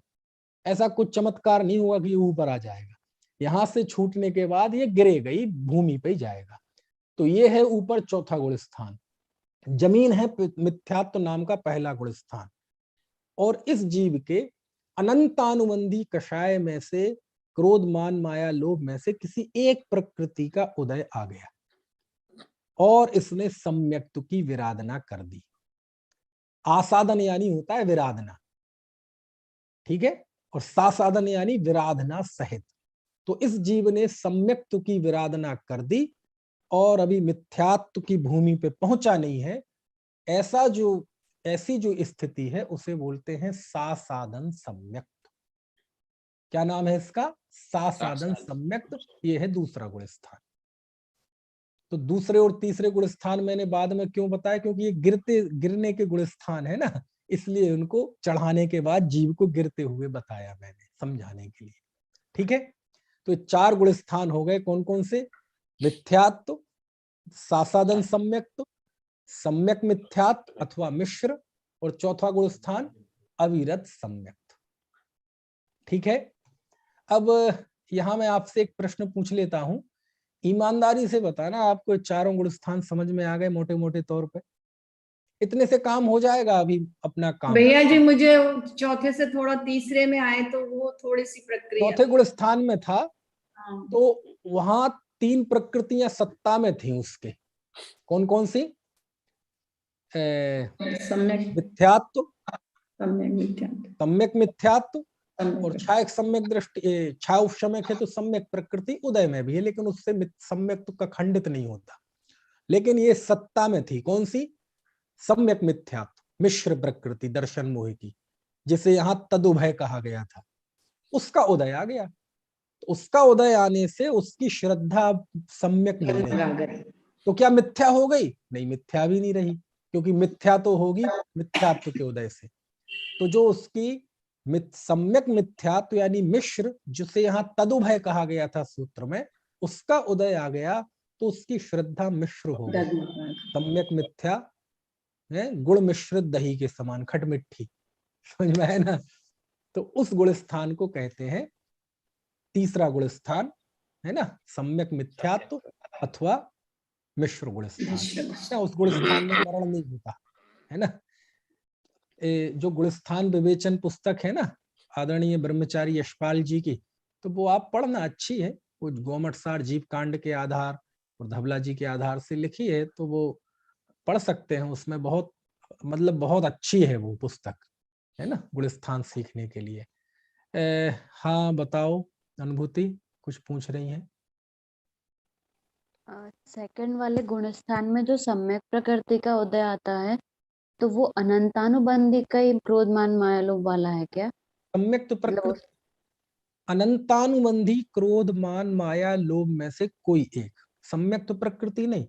ऐसा कुछ चमत्कार नहीं हुआ कि ये ऊपर आ जाएगा। यहां से छूटने के बाद ये गिरेगा ही, भूमि पे ही जाएगा। तो ये है ऊपर चौथा गुण स्थान, जमीन है मिथ्यात्व नाम का पहला गुण स्थान। और इस जीव के अनंतानुबंधी कषाय में से, क्रोध मान माया लोभ में से किसी एक प्रकृति का उदय आ गया और इसने सम्यक्त्व की विराधना कर दी। आसादन यानी होता है विराधना, ठीक है, और सासादन यानी विराधना सहित। तो इस जीव ने सम्यक्त्व की विराधना कर दी और अभी मिथ्यात्व की भूमि पे पहुंचा नहीं है। ऐसी जो स्थिति है उसे बोलते हैं सासादन सम्यक्त। क्या नाम है इसका? सासादन सम्यक्त। ये है दूसरा गुण स्थान। तो दूसरे और तीसरे गुण स्थान मैंने बाद में क्यों बताया, क्योंकि ये गिरने के गुण स्थान है ना, इसलिए उनको चढ़ाने के बाद जीव को गिरते हुए बताया मैंने, समझाने के लिए। ठीक है, तो चार गुण स्थान हो गए, कौन कौन से? मिथ्यात्व, सासादन सम्यक्त, सम्यक मिथ्यात्व अथवा मिश्र, और चौथा गुण स्थान अविरत सम्यक्त। ठीक है, अब यहां मैं आपसे एक प्रश्न पूछ लेता हूं, ईमानदारी से बताना, आपको चारों गुण स्थान समझ में आ गए मोटे मोटे तौर पे? इतने से काम हो जाएगा अभी अपना काम। भैया जी मुझे चौथे से थोड़ा तीसरे में आए तो वो थोड़ी सी प्रक्रिया। चौथे गुण स्थान में था हाँ। तो वहां 3 प्रकृतियां सत्ता में थी उसके। कौन कौन सी? सम्यक मिथ्यात्व, सम्यक मिथ्यात्व, सम्यक मिथ्यात्व और सम्यक छायक सम्यक दृष्टि। छाया उपशमक है तो सम्यक प्रकृति उदय में भी है, लेकिन उससे सम्यक का खंडित नहीं होता। लेकिन ये सत्ता में थी कौन सी? सम्यक मिथ्यात्व, मिश्र प्रकृति, दर्शन मोह की, जिसे यहाँ तदुभय कहा गया था, उसका उदय आ गया। तो उसका उदय आने से उसकी श्रद्धा सम्यक नहीं रही। तो क्या मिथ्या हो गई? नहीं, मिथ्या भी नहीं रही, क्योंकि मिथ्या तो होगी मिथ्यात्व के उदय से। तो जो उसकी सम्यक मिथ्यात्व यानी मिश्र, जिसे यहाँ तदुभय कहा गया था सूत्र में, उसका उदय आ गया, तो उसकी श्रद्धा मिश्र हो गई। सम्यक मिथ्या है गुड़ मिश्रित दही के समान, खटमिट्ठी, समझ में है ना? तो उस गुण स्थान को कहते हैं तीसरा गुण स्थान, है ना, सम्यक मिथ्यात्व अथवा मिश्र गुण स्थान। उस गुण स्थान में मरण नहीं होता, है ना। जो गुणस्थान विवेचन पुस्तक है ना आदरणीय ब्रह्मचारी यशपाल जी की, तो वो आप पढ़ना, अच्छी है। वो गोमटसार जीव कांड के आधार और धवला जी के आधार से लिखी है, तो वो पढ़ सकते हैं। उसमें बहुत मतलब बहुत अच्छी है वो पुस्तक, है ना, गुणस्थान सीखने के लिए। हाँ बताओ अनुभूति, कुछ पूछ रही हैं? सेकंड वाले गुणस्थान में जो सम्यक प्रकृति का उदय आता है, तो वो अनंतानुबंधी का ही क्रोध मान माया लोभ वाला है क्या? सम्यक तो प्रकृति अनंतानुबंधी क्रोध मान माया लोभ में से कोई एक, सम्यक तो प्रकृति नहीं।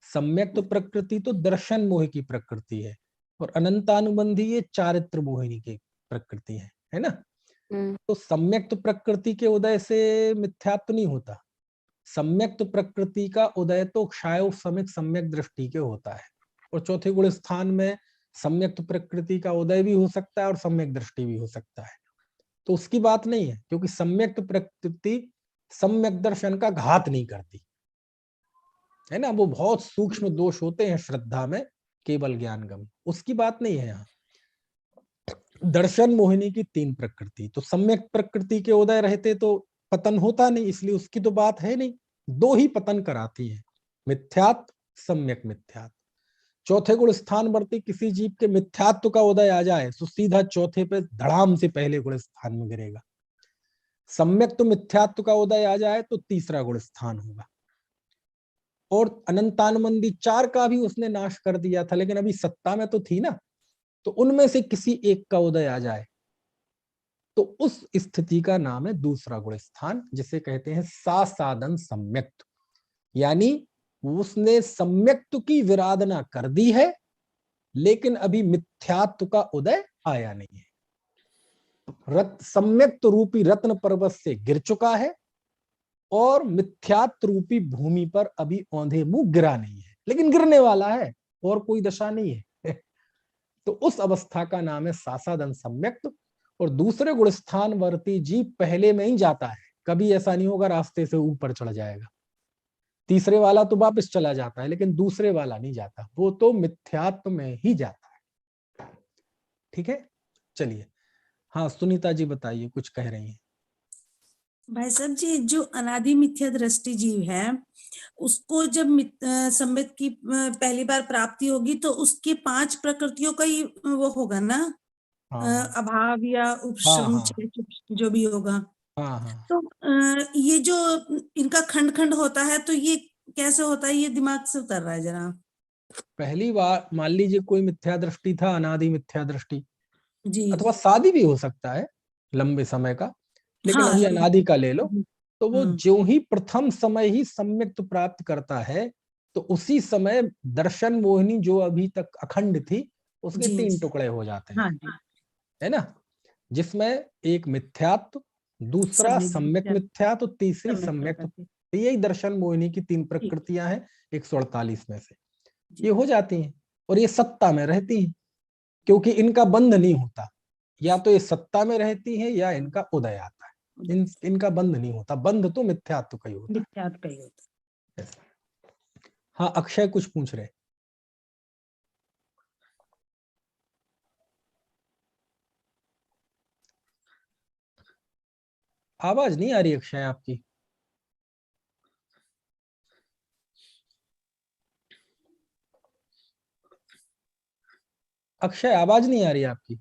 सम्यक तो प्रकृति तो दर्शन मोह की प्रकृति है, और अनंतानुबंधी ये चारित्र मोहिनी की प्रकृति है ना। तो सम्यक तो प्रकृति के उदय से मिथ्यात्व नहीं होता। सम्यक तो प्रकृति का उदय तो क्षाय समिक सम्यक दृष्टि के होता है, और चौथे गुण स्थान में सम्यक तो प्रकृति का उदय भी हो सकता है और सम्यक दृष्टि भी हो सकता है। तो उसकी बात नहीं है, क्योंकि सम्यक तो प्रकृति सम्यक दर्शन का घात नहीं करती, है ना। वो बहुत सूक्ष्म दोष होते हैं श्रद्धा में, केवल ज्ञान गम, उसकी बात नहीं है यहाँ। दर्शन मोहिनी की 3 प्रकृति, तो सम्यक प्रकृति के उदय रहते तो पतन होता नहीं, इसलिए उसकी तो बात है नहीं। 2 ही पतन कराती है, मिथ्यात्व सम्यक मिथ्यात्व। चौथे गुण स्थान वर्ती किसी जीव के मिथ्यात्व का उदय आ जाए तो सीधा चौथे पे धड़ाम से पहले गुण स्थान में गिरेगा। सम्यक तो मिथ्यात्व का उदय आ जाए तो तीसरा गुण स्थान होगा। और अनंतानुबंधी 4 का भी उसने नाश कर दिया था, लेकिन अभी सत्ता में तो थी ना, तो उनमें से किसी एक का उदय आ जाए तो उस स्थिति का नाम है दूसरा गुण स्थान, जिसे कहते हैं सासादन सम्यक्त। यानी उसने सम्यक्त की विराधना कर दी है, लेकिन अभी मिथ्यात्व का उदय आया नहीं है। सम्यक्त रूपी रत्न पर्वत से गिर चुका है और मिथ्यात्व रूपी भूमि पर अभी औंधे मुंह गिरा नहीं है, लेकिन गिरने वाला है, और कोई दशा नहीं है। तो उस अवस्था का नाम है सासादन सम्यक्त। और दूसरे गुण स्थान वर्ती जीव पहले में ही जाता है, कभी ऐसा नहीं होगा रास्ते से ऊपर चढ़ जाएगा। तीसरे वाला तो वापस चला जाता है, लेकिन दूसरे वाला नहीं जाता, वो तो मिथ्यात्व में ही जाता है। ठीक है, चलिए। हाँ सुनीता जी बताइए, कुछ कह रही हैं। भाई साहब जी, जो अनादि मिथ्या दृष्टि जीव है, उसको जब सम्यक की पहली बार प्राप्ति होगी तो उसके 5 प्रकृतियों का ही वो होगा ना, अभाव या उपशम, जो भी होगा। तो ये जो इनका खंड खंड होता है, तो ये कैसे होता है, ये दिमाग से उतर रहा है जरा। पहली बार मान लीजिए कोई मिथ्या दृष्टि था, अनादि मिथ्या दृष्टि जी, अथवा शादी भी हो सकता है लंबे समय का, लेकिन हाँ, अभी अनादि का ले लो, तो वो जो ही प्रथम समय ही सम्यक्त प्राप्त करता है, तो उसी समय दर्शन मोहिनी जो अभी तक अखंड थी, उसके 3 टुकड़े हो जाते हैं, है ना, जिसमें एक मिथ्यात्व, दूसरा सम्यक मिथ्यात्व, तीसरी सम्यक। यही दर्शन मोहिनी की 3 प्रकृतियां हैं 148 में से, ये हो जाती हैं और ये सत्ता में रहती हैं, क्योंकि इनका बंध नहीं होता। या तो ये सत्ता में रहती है या इनका उदय आता है, इनका बंध नहीं होता। बंध तो मिथ्यात्व का ही होता है। हाँ अक्षय कुछ पूछ रहे। आवाज नहीं आ रही अक्षय आपकी। अक्षय आवाज नहीं आ रही आपकी।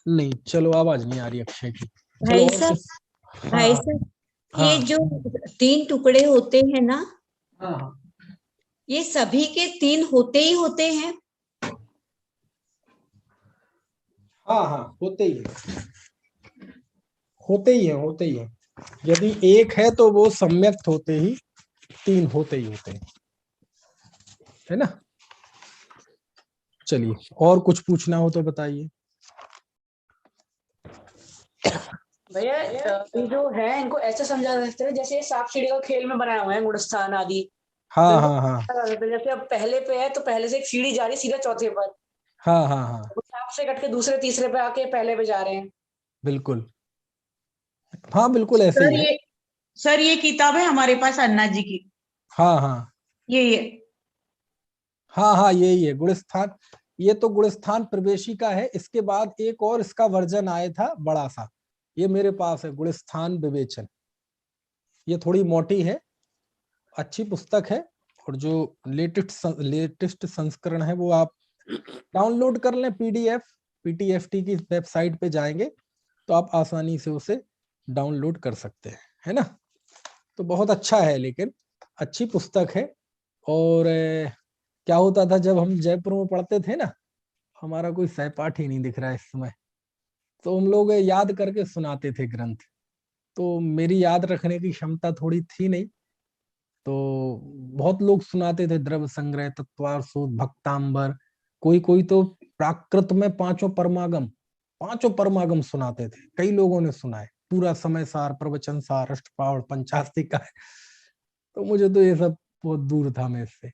नहीं चलो, आवाज नहीं आ रही अक्षय की। चलो भाई और साहब, कुछ। भाई हाँ साहब, ये हाँ जो 3 टुकड़े होते हैं ना, हाँ हाँ ये सभी के 3 होते ही होते हैं। हाँ हाँ, होते ही है, होते ही है, होते ही है। यदि एक है तो वो सम्यक्त होते ही 3 होते ही होते हैं, है ना। चलिए, और कुछ पूछना हो तो बताइए। भैया ये जो है इनको ऐसे समझा सकते हैं जैसे सांप सीढ़ी का खेल में बनाए हुए हैं गुणस्थान आदि। तो हाँ इनको हाँ हाँ समझा सकते हैं, जैसे अब पहले पे है तो पहले से एक सीढ़ी जा रही है सीधा चौथे पर, हाँ हाँ हाँ, वो सांप से कट के दूसरे तीसरे पे आके पहले पे जा रहे हैं। बिल्कुल। हाँ बिल्कुल ऐसे सर ही है। ये सर ये किताब है हमारे पास अन्ना जी की। हाँ हाँ ये हाँ हाँ, यही है गुणस्थान। ये तो गुणस्थान प्रवेशिका है। इसके बाद एक और इसका वर्जन आया था बड़ा सा, ये मेरे पास है, गुणस्थान विवेचन। ये थोड़ी मोटी है, अच्छी पुस्तक है। और जो लेटेस्ट संस्करण है वो आप डाउनलोड कर लें, पीडीएफ, पीटीएफटी की वेबसाइट पे जाएंगे तो आप आसानी से उसे डाउनलोड कर सकते हैं, है ना। तो बहुत अच्छा है, लेकिन अच्छी पुस्तक है। और क्या होता था जब हम जयपुर में पढ़ते थे ना, हमारा कोई सहपाठी नहीं दिख रहा है इस समय, तो हम लोग याद करके सुनाते थे ग्रंथ। तो मेरी याद रखने की क्षमता थोड़ी थी नहीं, तो बहुत लोग सुनाते थे, द्रव्य संग्रह, तत्वारशोध, भक्तांबर, कोई कोई तो प्राकृत में पांचों परमागम सुनाते थे। कई लोगों ने सुनाए, पूरा समय सार, प्रवचन सार, अष्टपावड़, पंचास्तिका। तो मुझे तो ये सब बहुत दूर था मैं इससे।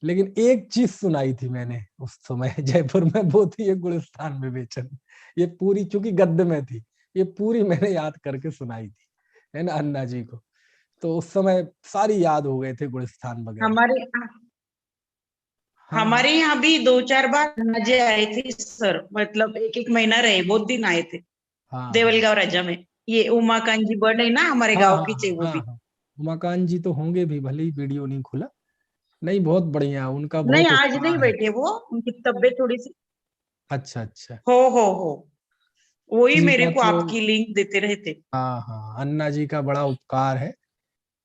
लेकिन एक चीज सुनाई थी मैंने उस समय जयपुर में, वो थी ये गुलिस्तान विवेचन। ये पूरी, चूंकि गद्य में थी, ये पूरी मैंने याद करके सुनाई थी, है ना, अन्ना जी को। तो उस समय सारी याद हो गए थे गुलिस्तान वगैरह। हमारे हाँ हाँ हमारे यहाँ भी 2-4 बार अन्ना जी आए थे सर, मतलब 1-1 महीना रहे, बहुत दिन आए थे हाँ हाँ देवलगांव राजा में। ये उमाकांत जी बर्ड है ना हमारे हाँ गांव हाँ की थे वो हाँ भी। हाँ, उमाकांत जी तो होंगे भी, भले ही वीडियो नहीं खुला। नहीं, बहुत बढ़िया, उनका नहीं बहुत आज नहीं उपकार है। बैठे वो, उनकी तबीयत थोड़ी सी। अच्छा अच्छा। हो वही जी मेरे का को तो, आपकी लिंक देते रहते। हाँ हाँ, अन्ना जी का बड़ा उपकार है।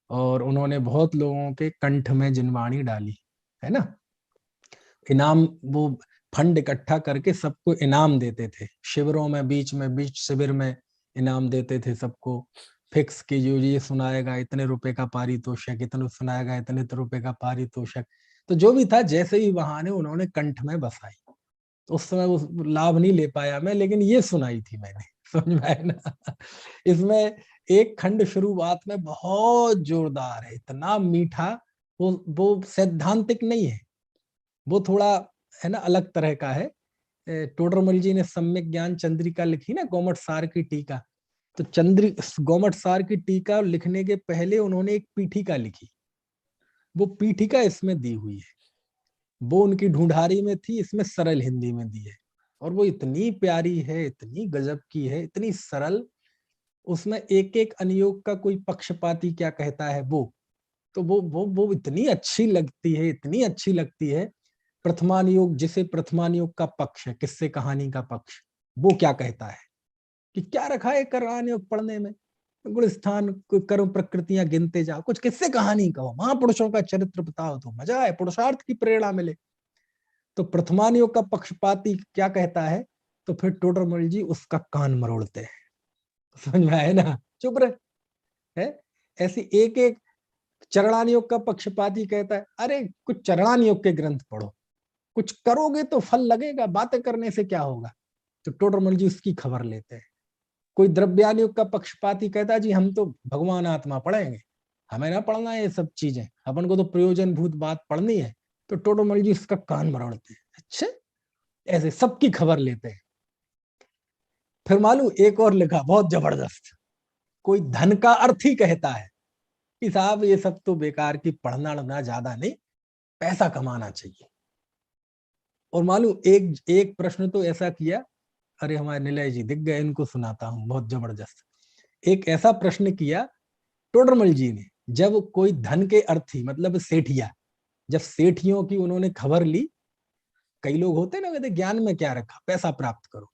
और उन्होंने बहुत लोगों के कंठ में जिनवाणी डाली, है ना। इनाम, वो फंड इकट्ठा करके सबको इनाम देते थे शिविरों में, बीच शिविर में इनाम देते थे सबको, फिक्स की जो ये सुनाएगा इतने रुपए का पारितोषिक, इतने सुनाएगा इतने रुपए का पारितोषिक। तो जो भी था, जैसे ही बहाने उन्होंने कंठ में बसाई। तो उस समय वो लाभ नहीं ले पाया मैं, लेकिन ये सुनाई थी मैंने समझ में आया ना। इसमें एक खंड शुरुआत में बहुत जोरदार है, इतना मीठा। वो सैद्धांतिक नहीं है, वो थोड़ा, है ना, अलग तरह का है। टोडरमल जी ने सम्यक ज्ञान चंद्रिका लिखी ना, गोमट सार की टीका। तो गोमट सार की टीका लिखने के पहले उन्होंने एक पीठिका लिखी, वो पीठिका इसमें दी हुई है। वो उनकी ढूंढारी में थी, इसमें सरल हिंदी में दी है। और वो इतनी प्यारी है, इतनी गजब की है, इतनी सरल। उसमें एक एक अनुयोग का कोई पक्षपाती क्या कहता है वो, तो वो इतनी अच्छी लगती है, इतनी अच्छी लगती है। प्रथमानुयोग, जिसे प्रथमानुयोग का पक्ष है, किससे कहानी का पक्ष, वो क्या कहता है कि क्या रखा है कर्मानुयोग पढ़ने में, गुणस्थान कर्म प्रकृतियां गिनते जाओ, कुछ किससे कहानी कहो, महापुरुषों का चरित्र बताओ तो मजा आए, पुरुषार्थ की प्रेरणा मिले। तो प्रथमानुयोग का पक्षपाती क्या कहता है, तो फिर टोडरमल जी उसका कान मरोड़ते हैं। समझ में आए ना, चुप रहे है। ऐसी एक एक, चरणानुयोग का पक्षपाती कहता है अरे कुछ चरणानुयोग के ग्रंथ पढ़ो, कुछ करोगे तो फल लगेगा, बातें करने से क्या होगा। तो टोडरमल जी उसकी खबर लेते हैं। कोई द्रव्यानुयोग का पक्षपाती कहता है जी हम तो भगवान आत्मा पढ़ेंगे, हमें ना पढ़ना है ये सब चीजें, अपन को तो प्रयोजन भूत बात पढ़नी है। तो टोडरमल जी उसका कान मरोड़ते हैं। अच्छा, ऐसे सबकी खबर लेते हैं। फिर मालूम एक और लिखा बहुत जबरदस्त, कोई धन का अर्थ ही कहता है, कि साहब ये सब तो बेकार की, पढ़ना ना ज्यादा नहीं, पैसा कमाना चाहिए। और मालूम एक एक प्रश्न तो ऐसा किया, अरे हमारे निलय जी दिख गए, इनको सुनाता हूँ, बहुत जबरदस्त। एक ऐसा प्रश्न किया टोडरमल जी ने, जब कोई धन के अर्थी मतलब सेठिया, जब सेठियों की उन्होंने खबर ली, कई लोग होते ना कहते ज्ञान में क्या रखा, पैसा प्राप्त करो,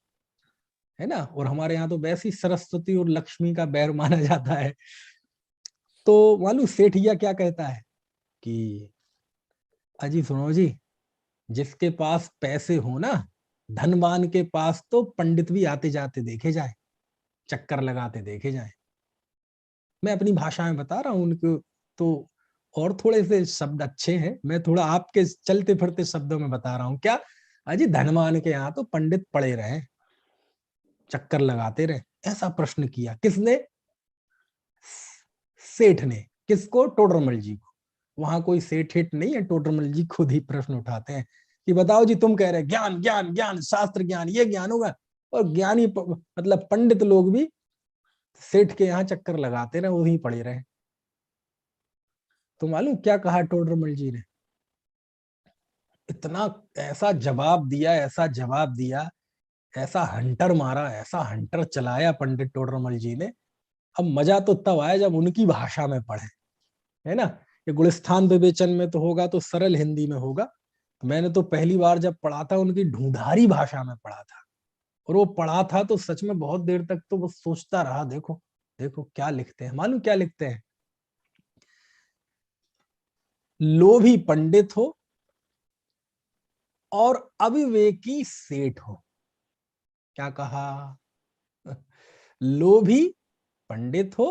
है ना, और हमारे यहाँ तो वैसी सरस्वती और लक्ष्मी का बैर माना जाता है। तो मालूम सेठिया क्या कहता है कि अजी सुनो जी, जिसके पास पैसे हो ना, धनवान के पास तो पंडित भी आते जाते देखे जाए, चक्कर लगाते देखे जाए। मैं अपनी भाषा में बता रहा हूँ उनको, तो और थोड़े से शब्द अच्छे हैं, मैं थोड़ा आपके चलते फिरते शब्दों में बता रहा हूँ। क्या अजी धनवान के यहाँ तो पंडित पड़े रहे, चक्कर लगाते रहे। ऐसा प्रश्न किया किसने? सेठ ने। किसको? टोडरमल जी को। वहां कोई सेठ हिट नहीं है, टोडरमल जी खुद ही प्रश्न उठाते हैं कि बताओ जी, तुम कह रहे ज्ञान ज्ञान ज्ञान, शास्त्र ज्ञान, ये ज्ञान होगा, और ज्ञानी मतलब पंडित लोग भी सेठ के यहाँ चक्कर लगाते रहे, वहीं पड़े रहे। तो मालूम क्या कहा टोडरमल जी ने? इतना ऐसा जवाब दिया, ऐसा जवाब दिया, ऐसा हंटर मारा, ऐसा हंटर चलाया पंडित टोडरमल जी ने। अब मजा तो तब आया जब उनकी भाषा में पढ़े, है ना। ये गुलिस्तान विवेचन में तो होगा तो सरल हिंदी में होगा, मैंने तो पहली बार जब पढ़ा था उनकी ढूंढारी भाषा में पढ़ा था, और वो पढ़ा था तो सच में बहुत देर तक तो बस सोचता रहा, देखो देखो क्या लिखते हैं। मालूम क्या लिखते हैं? लोभी पंडित हो और अविवेकी सेठ हो। क्या कहा? लोभी पंडित हो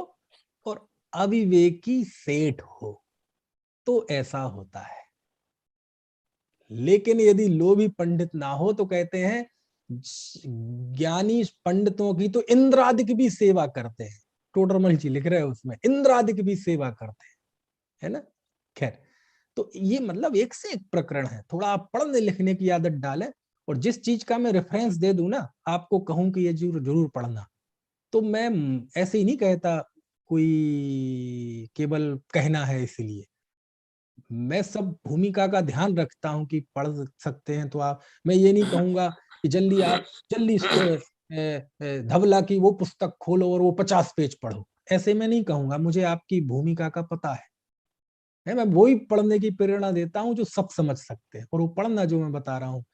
और अविवेकी सेठ हो तो ऐसा होता है। लेकिन यदि लोभी पंडित ना हो तो कहते हैं ज्ञानी पंडितों की तो इंद्रादिक भी सेवा करते हैं। टोडरमल जी लिख रहे हैं उसमें, इंद्रादिक भी सेवा करते हैं, है ना। खैर, तो ये मतलब एक से एक प्रकरण है, थोड़ा आप पढ़ने लिखने की आदत डालें, और जिस चीज का मैं रेफरेंस दे दूं ना, आपको कहूं कि ये जरूर जरूर पढ़ना, तो मैं ऐसे ही नहीं कहता कोई केवल कहना है इसलिए। मैं सब भूमिका का ध्यान रखता हूं कि पढ़ सकते हैं तो आप, मैं ये नहीं कहूंगा कि जल्दी धवला की वो पुस्तक खोलो और वो 50 पेज पढ़ो, ऐसे मैं नहीं कहूंगा। मुझे आपकी भूमिका का पता है, मैं वही पढ़ने की प्रेरणा देता हूँ जो सब समझ सकते हैं, और वो पढ़ना जो मैं बता रहा हूँ,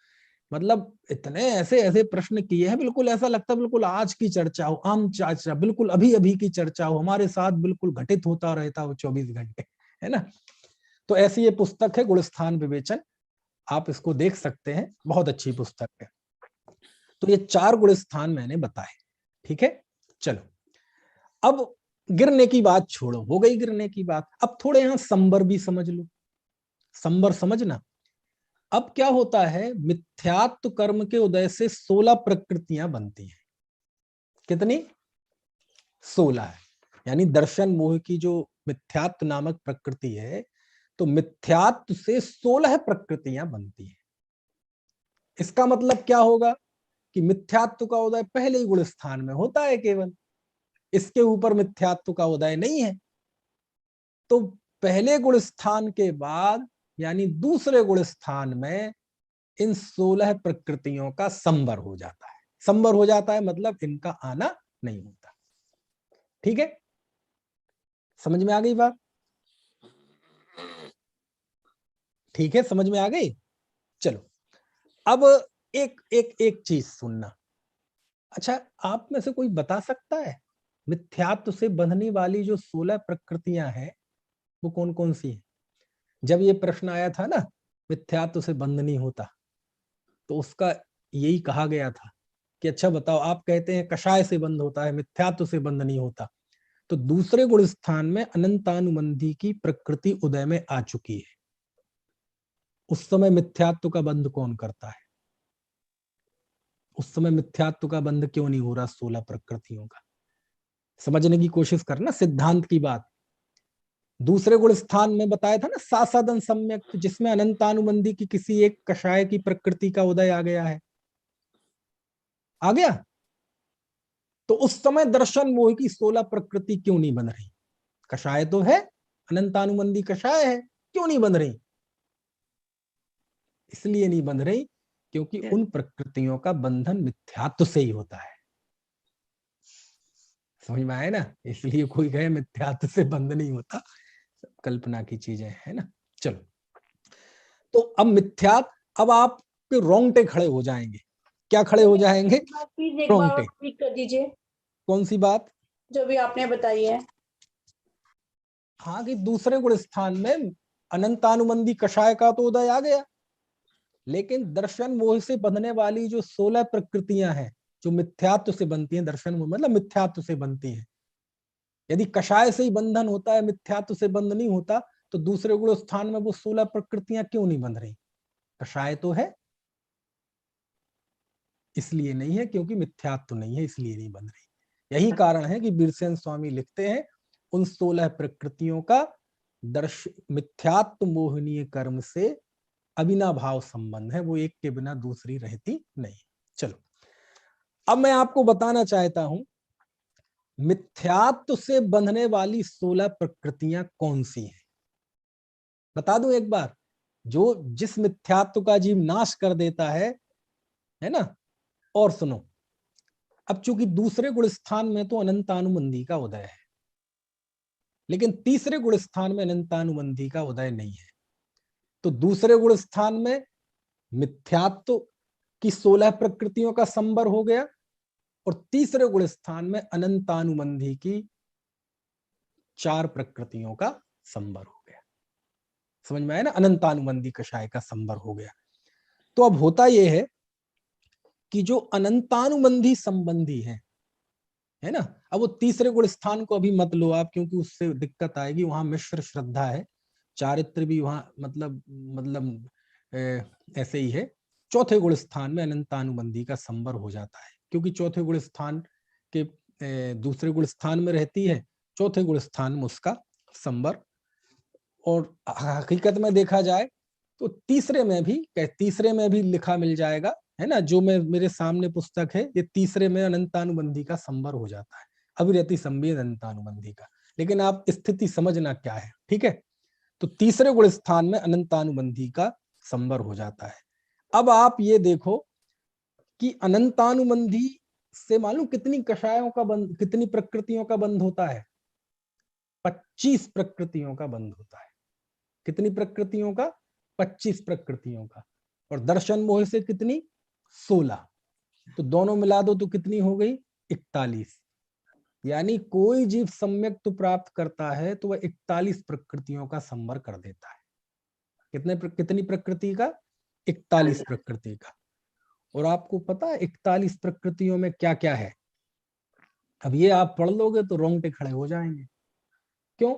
मतलब इतने ऐसे ऐसे प्रश्न किए हैं, बिल्कुल ऐसा लगता है बिल्कुल आज की चर्चा हो, आम चर्चा, बिल्कुल अभी अभी की चर्चा हो, हमारे साथ बिल्कुल घटित होता रहता हो 24 घंटे, है ना। तो ऐसी ये पुस्तक है गुलिस्तान विवेचन, आप इसको देख सकते हैं, बहुत अच्छी पुस्तक है। तो ये 4 गुलिस्तान मैंने बताए, ठीक है। चलो, अब गिरने की बात छोड़ो, हो गई गिरने की बात। अब थोड़े यहां संबर भी समझ लो, संबर समझना। अब क्या होता है, मिथ्यात्व कर्म के उदय से 16 प्रकृतियां बनती हैं। कितनी? 16 है। यानी दर्शन मोह की जो मिथ्यात्व नामक प्रकृति है, तो मिथ्यात्व से 16 प्रकृतियां बनती हैं। इसका मतलब क्या होगा कि मिथ्यात्व का उदय पहले ही गुण स्थान में होता है केवल, इसके ऊपर मिथ्यात्व का उदय नहीं है। तो पहले गुण स्थान के बाद यानी दूसरे गुण स्थान में इन 16 प्रकृतियों का संवर हो जाता है। संवर हो जाता है मतलब इनका आना नहीं होता। ठीक है, समझ में आ गई बात? ठीक है, समझ में आ गई। चलो, अब एक एक एक चीज सुनना। अच्छा, आप में से कोई बता सकता है मिथ्यात्व से बंधने वाली जो 16 प्रकृतियां हैं वो कौन कौन सी है? जब ये प्रश्न आया था ना, मिथ्यात्व से बंध नहीं होता, तो उसका यही कहा गया था कि अच्छा बताओ, आप कहते हैं कषाय से बंध होता है, मिथ्यात्व से बंध नहीं होता, तो दूसरे गुण स्थान में अनंतानुबंधी की प्रकृति उदय में आ चुकी है। उस समय मिथ्यात्व का बंध कौन करता है? उस समय मिथ्यात्व का बंध क्यों नहीं हो रहा 16 प्रकृतियों का? समझने की कोशिश करना सिद्धांत की बात। दूसरे गुण स्थान में बताया था ना, सासादन सम्यक, जिसमें अनंतानुबंधी की किसी एक कषाय की प्रकृति का उदय आ गया है, आ गया। तो उस समय दर्शन मोह की 16 प्रकृति क्यों नहीं बन रही? कषाय तो है अनंतानुबंधी कषाय है, क्यों नहीं बंध रही? इसलिए नहीं बंध रही क्योंकि उन प्रकृतियों का बंधन मिथ्यात्व से ही होता है। समझ में आए ना? इसलिए कोई कहे मिथ्यात्व से बंध नहीं होता, कल्पना की चीजें है ना। चलो, तो अब मिथ्यात्व, अब आपके रोंगटे खड़े हो जाएंगे। क्या खड़े हो जाएंगे? प्लीज एक बार रोंगटे। रिपीट कर दीजिए कौन सी बात? जो भी आपने बताई है। हाँ, कि दूसरे गुण स्थान में अनंतानुबंधी कषाय का तो उदय आ गया, लेकिन दर्शन मोह से बंधने वाली जो 16 प्रकृतियां हैं, जो मिथ्यात्व से बनती हैं, दर्शन मोह मतलब मिथ्यात्व से बनती हैं। यदि कषाय से ही बंधन होता है, मिथ्यात्व से बंध नहीं होता, तो दूसरे गुण स्थान में वो 16 प्रकृतियां क्यों नहीं बंध रही? कषाय तो है, इसलिए नहीं है, क्योंकि मिथ्यात्व नहीं है, इसलिए नहीं बंध रही। यही कारण है कि बीरसेन स्वामी लिखते हैं उन 16 प्रकृतियों का मिथ्यात्व मोहनीय कर्म से अविनाभाव संबंध है, वो एक के बिना दूसरी रहती नहीं। चलो, अब मैं आपको बताना चाहता हूं मिथ्यात्व से बंधने वाली 16 प्रकृतियां कौन सी हैं। बता दूं एक बार, जो जिस मिथ्यात्व का जीव नाश कर देता है ना। और सुनो, अब चूंकि दूसरे गुण स्थान में तो अनंतानुबंधी का उदय है, लेकिन तीसरे गुण स्थान में अनंतानुबंधी का उदय नहीं है, तो दूसरे गुण स्थान में मिथ्यात्व की 16 प्रकृतियों का संबर हो गया, और तीसरे गुण स्थान में अनंतानुबंधी की 4 प्रकृतियों का संबर हो गया। समझ में आया ना? अनंतानुबंधी कषाय का संबर हो गया। तो अब होता यह है कि जो अनंतानुबंधी संबंधी है ना, अब वो तीसरे गुण स्थान को अभी मत लो आप, क्योंकि उससे दिक्कत आएगी। वहां मिश्र श्रद्धा है, चारित्र भी वहां मतलब ऐसे ही है। चौथे गुण स्थान में अनंतानुबंधी का संबर हो जाता है, क्योंकि चौथे गुण स्थान के दूसरे गुण स्थान में रहती है, चौथे गुण स्थान में उसका संबर। और हकीकत में देखा जाए तो तीसरे में भी लिखा मिल जाएगा, है ना। जो मेरे सामने पुस्तक है, ये तीसरे में अनंतानुबंधी का संबर हो जाता है, अविरति संवेद अनंतानुबंधी का। लेकिन आप स्थिति समझना क्या है, ठीक है। तो तीसरे गुण स्थान में अनंतानुबंधी का संबर हो जाता है। अब आप ये देखो कि अनंतानुबंधी से मालूम कितनी कषायों का बंध, कितनी प्रकृतियों का बंध होता है? 25 प्रकृतियों का बंध होता है। कितनी प्रकृतियों का? 25 प्रकृतियों का। और दर्शन मोह से कितनी? 16। तो दोनों मिला दो तो कितनी हो गई? 41। यानी कोई जीव सम्यक तो प्राप्त करता है तो वह 41 प्रकृतियों का संबर कर देता है। कितनी प्रकृति का? 41 प्रकृति का। और आपको पता है 41 प्रकृतियों में क्या क्या है? अब ये आप पढ़ लोगे तो रोंगटे खड़े हो जाएंगे। क्यों?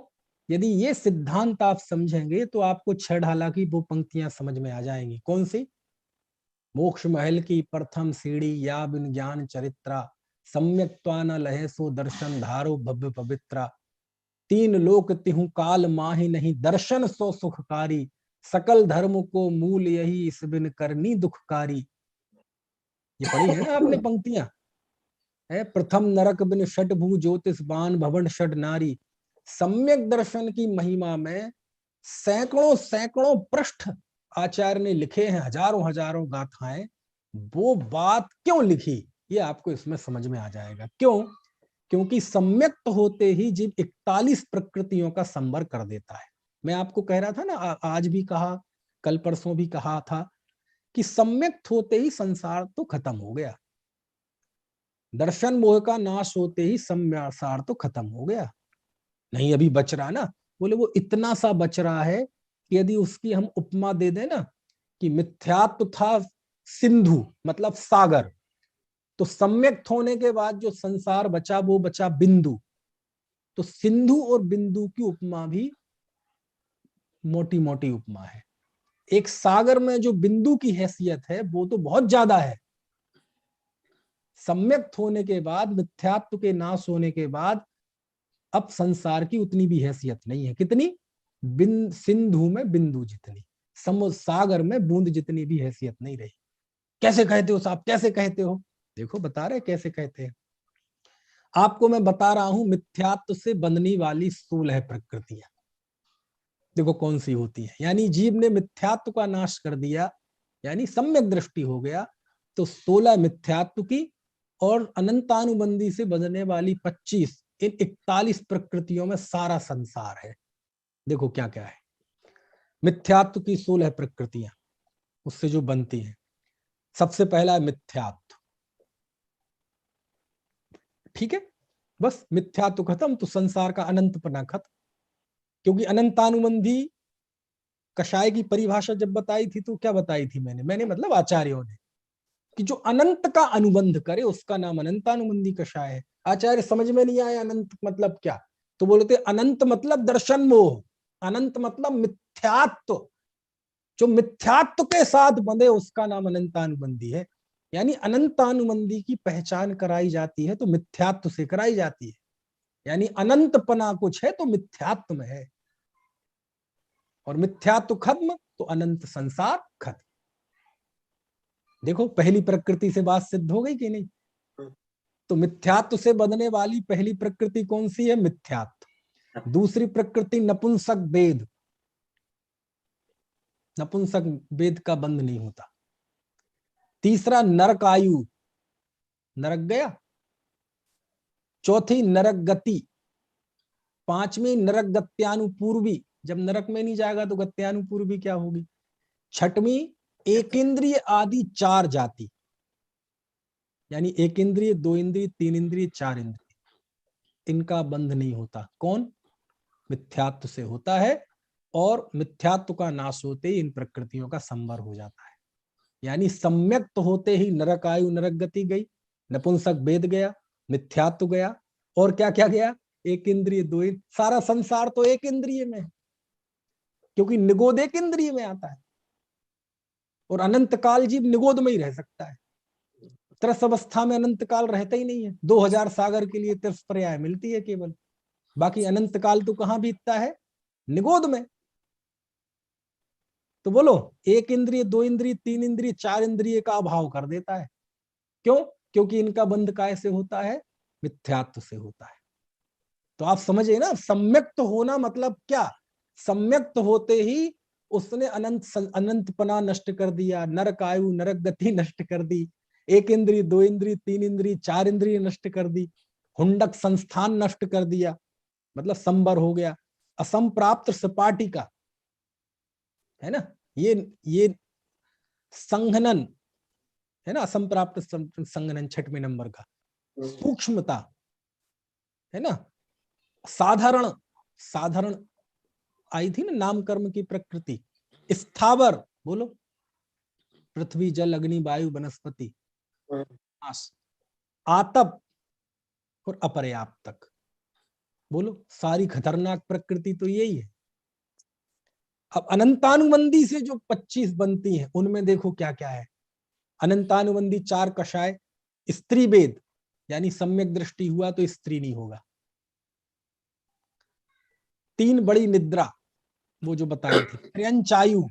यदि ये सिद्धांत आप समझेंगे तो आपको 6 ढाला की वो पंक्तियां समझ में आ जाएंगी। कौन सी? मोक्ष महल की प्रथम सीढ़ी या बिन ज्ञान चरित्रा, सम्यक्त्वा न लहे सो दर्शन धारो भव्य पवित्रा, 3 लोक तिहु काल माहि नहीं, दर्शन सो सुखकारी, सकल धर्म को मूल यही, इस बिन करनी दुखकारी। ये पढ़ी है ना आपने पंक्तियां? है प्रथम नरक बिन षट भू ज्योतिष बान भवन षट नारी। सम्यक दर्शन की महिमा में सैकड़ों सैकड़ों पृष्ठ आचार्य ने लिखे हैं, हजारों हजारों गाथाएं। वो बात क्यों लिखी ये आपको इसमें समझ में आ जाएगा। क्यों? क्योंकि सम्यक होते ही जीव 41 प्रकृतियों का संबर कर देता है। मैं आपको कह रहा था ना, आज भी कहा, कल परसों भी कहा था कि सम्यक होते ही संसार तो खत्म हो गया। दर्शन मोह का नाश होते ही संसार तो खत्म हो गया। नहीं अभी बच रहा ना। बोले वो इतना सा बच रहा है कि यदि उसकी हम उपमा दे दें ना कि मिथ्यात्व था सिंधु मतलब सागर, तो सम्यक होने के बाद जो संसार बचा वो बचा बिंदु। तो सिंधु और बिंदु की उपमा भी मोटी मोटी उपमा है। एक सागर में जो बिंदु की हैसियत है वो तो बहुत ज्यादा है। सम्यक होने के बाद, मिथ्यात्व के नाश होने के बाद अब संसार की उतनी भी हैसियत नहीं है। कितनी? सिंधु में बिंदु जितनी, सागर में बूंद जितनी भी हैसियत नहीं रही। कैसे कहते हो साहब, कैसे कहते हो? देखो बता रहे कैसे कहते हैं। आपको मैं बता रहा हूं मिथ्यात्व से बंधने वाली 16 प्रकृतियां। देखो कौन सी होती है। यानी जीव ने मिथ्यात्व का नाश कर दिया, यानी सम्यक दृष्टि हो गया, तो 16 मिथ्यात्व की और अनंतानुबंधी से बदलने वाली 25, इन 41 प्रकृतियों में सारा संसार है। देखो क्या क्या है। मिथ्यात्व की 16 प्रकृतियां उससे जो बनती हैं। सबसे पहला है मिथ्यात्व, ठीक है, बस मिथ्यात्व खत्म तो संसार का अनंतपना खत्म। क्योंकि अनंतानुबंधी कषाय की परिभाषा जब बताई थी तो क्या बताई थी मैंने मतलब आचार्यों ने, कि जो अनंत का अनुबंध करे उसका नाम अनंतानुबंधी कषाय है। आचार्य समझ में नहीं आया अनंत मतलब क्या, तो बोलते अनंत मतलब दर्शन मोह, अनंत मतलब मिथ्यात्व, जो मिथ्यात्व के साथ बंधे उसका नाम अनंतानुबंधी है। यानी अनंतानुबंधी की पहचान कराई जाती है तो मिथ्यात्व से कराई जाती है। यानी अनंतपना कुछ है तो मिथ्यात्व में है, और मिथ्यात्व खत्म तो अनंत संसार खत्म। देखो पहली प्रकृति से बात सिद्ध हो गई कि नहीं। तो मिथ्यात्व से बंधने वाली पहली प्रकृति कौन सी है, मिथ्यात्व। दूसरी प्रकृति नपुंसक वेद, नपुंसक वेद का बंध नहीं होता। तीसरा नरक आयु, नरक गया। चौथी नरक गति। पांचवी नरक गत्यानुपूर्वी, जब नरक में नहीं जाएगा तो गत्यानुपूर्वी क्या होगी। छठवीं एक इंद्रिय आदि 4 जाति, यानी एक इंद्रिय, 2 इंद्रिय, 3 इंद्रिय, 4 इंद्रिय, इनका बंध नहीं होता। कौन, मिथ्यात्व से होता है। और मिथ्यात्व का नाश होते ही इन प्रकृतियों का संवर हो जाता है। यानी सम्यक तो होते ही नरक आयु नरक गति गई, नपुंसक वेद गया, मिथ्यात्व गया, और क्या क्या गया, एक इंद्रिय, 2 इंद्रिय। सारा संसार तो एक इंद्रिय में है, क्योंकि निगोद एक इंद्रिय में आता है, और अनंत काल जीव निगोद में ही रह सकता है। त्रस अवस्था में अनंत काल रहता ही नहीं है। 2000 सागर के लिए त्रस पर्याय मिलती है केवल, बाकी अनंत काल तो कहां बीतता है, निगोद में। तो बोलो एक इंद्रिय, 2 इंद्रिय, 3 इंद्रिय, 4 इंद्रिय का अभाव कर देता है। क्यों, क्योंकि इनका बंध काय से होता है, मिथ्यात्व से होता है। तो आप समझे ना, सम्यक्त होना मतलब क्या। सम्यक्त होते ही उसने अनंतपना नष्ट कर दिया, नरक आयु नरक गति नष्ट कर दी, एक इंद्रिय, 2 इंद्रिय, 3 इंद्रिय, 4 इंद्रिय नष्ट कर दी, हुंडक संस्थान नष्ट कर दिया, मतलब संबर हो गया। असंप्राप्त सपाटी का है ना, ये संघनन है ना, असंप्राप्त संघनन 6वें नंबर का। सूक्ष्मता है ना, साधारण, साधारण आई थी ना नाम कर्म की प्रकृति। स्थावर, बोलो पृथ्वी जल अग्नि वायु वनस्पति, आतप और अपर्याप्त तक, बोलो सारी खतरनाक प्रकृति तो यही है। अब अनंतानुबंधी से जो 25 बनती हैं उनमें देखो क्या क्या है। अनंतानुबंधी 4 कषाय, स्त्री वेद, यानी सम्यक दृष्टि हुआ तो स्त्री नहीं होगा। 3 बड़ी निद्रा, वो जो बताई थी। त्र्यंच आयु,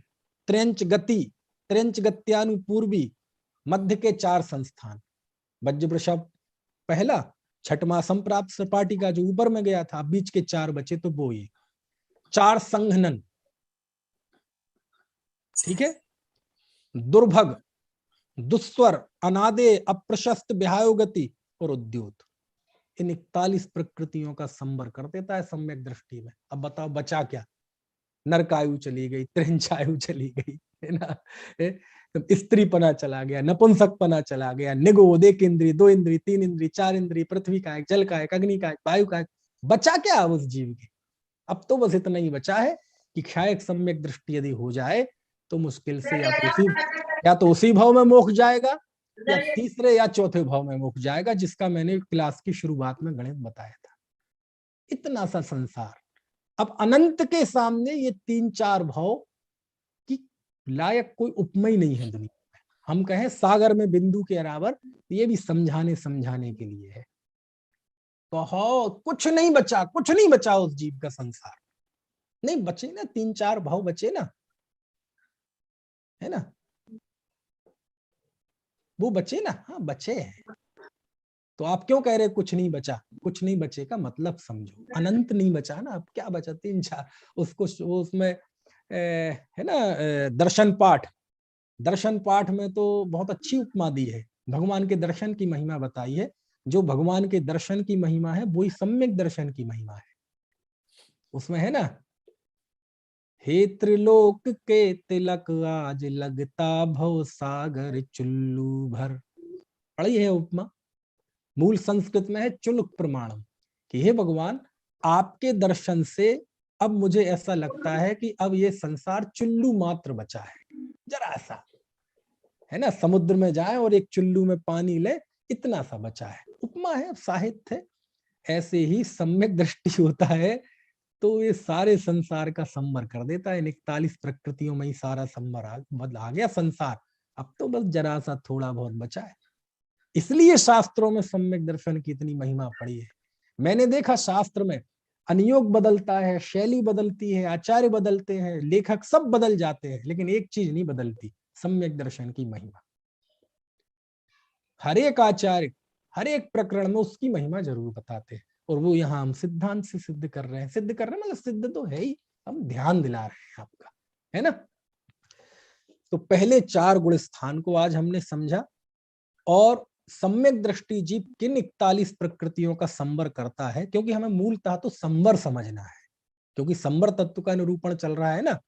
त्र्यंच गति, त्र्यंच गत्यानुपूर्वी, मध्य के 4 संस्थान। वज्र वृषभ पहला, छठवां संप्राप्त सपाटी का जो ऊपर में गया था, बीच के 4 बचे तो वो ये 4 संघनन, ठीक है। दुर्भग, दुस्वर, अनादे, अप्रशस्त, विहायोगति और उद्योत, इन 41 प्रकृतियों का संवर कर देता है सम्यक दृष्टि में। अब बताओ बचा क्या, नरकायु चली गई, त्रिंचायु चली गई, है ना, स्त्रीपना चला गया, नपुंसकपना चला गया, निगोद, एक इंद्रिय, 2 इंद्रिय, 3 इंद्रिय, 4 इंद्रिय, पृथ्वी का एक, जल का एक, अग्नि का एक, वायु का एक, बचा क्या उस जीव के। अब तो बस इतना ही बचा है कि क्षायक सम्यक दृष्टि यदि हो जाए तो मुश्किल से या तो उसी भाव में मोक्ष जाएगा, या तीसरे या चौथे भाव में मोक्ष जाएगा, जिसका मैंने क्लास की शुरुआत में गणित बताया था। इतना सा संसार। अब अनंत के सामने ये 3-4 भाव की लायक कोई उपमा ही नहीं है दुनिया में। हम कहें सागर में बिंदु के बराबर, ये भी समझाने के लिए है। तो कुछ नहीं बचा, कुछ नहीं बचा उस जीव का संसार, नहीं बचे ना, 3-4 भाव बचे ना, है ना, वो बचे ना, हाँ बचे हैं। तो आप क्यों कह रहे कुछ नहीं बचा? कुछ नहीं बचे का मतलब समझो, अनंत नहीं बचा ना, अब क्या बचा? 3-4 उसको वो उसमें है ना दर्शन पाठ में तो बहुत अच्छी उपमा दी है, भगवान के दर्शन की महिमा बताई है। जो भगवान के दर्शन की महिमा है वही सम्यक दर्शन की महिमा है। उसमें है ना, हे त्रिलोक के तिलक आज लगता भव सागर चुल्लू भर। पढ़ी है उपमा, मूल संस्कृत में है चुलुक प्रमाणम, कि हे भगवान आपके दर्शन से अब मुझे ऐसा लगता है कि अब ये संसार चुल्लू मात्र बचा है, जरा सा, है ना, समुद्र में जाए और एक चुल्लू में पानी ले, इतना सा बचा है। उपमा है, साहित्य है। ऐसे ही सम्यक दृष्टि होता है तो ये सारे संसार का संवर कर देता है। 41 प्रकृतियों में ही सारा संवर आ गया संसार, अब तो बस जरा सा थोड़ा बहुत बचा है। इसलिए शास्त्रों में सम्यक दर्शन की इतनी महिमा पड़ी है। मैंने देखा शास्त्र में अनियोग बदलता है, शैली बदलती है, आचार्य बदलते हैं, लेखक सब बदल जाते हैं, लेकिन एक चीज नहीं बदलती, सम्यक दर्शन की महिमा। हर एक आचार्य हर एक प्रकरण में उसकी महिमा जरूर बताते हैं, और वो यहाँ हम सिद्धांत से सिद्ध कर रहे हैं। सिद्ध कर रहे हैं मतलब सिद्ध तो है ही, हम ध्यान दिला रहे हैं आपका, है ना। तो पहले 4 गुण स्थान को आज हमने समझा, और सम्यक दृष्टि जीव किन 41 प्रकृतियों का संवर करता है, क्योंकि हमें मूलतः तो संवर समझना है, क्योंकि संवर तत्व का निरूपण चल रहा है ना।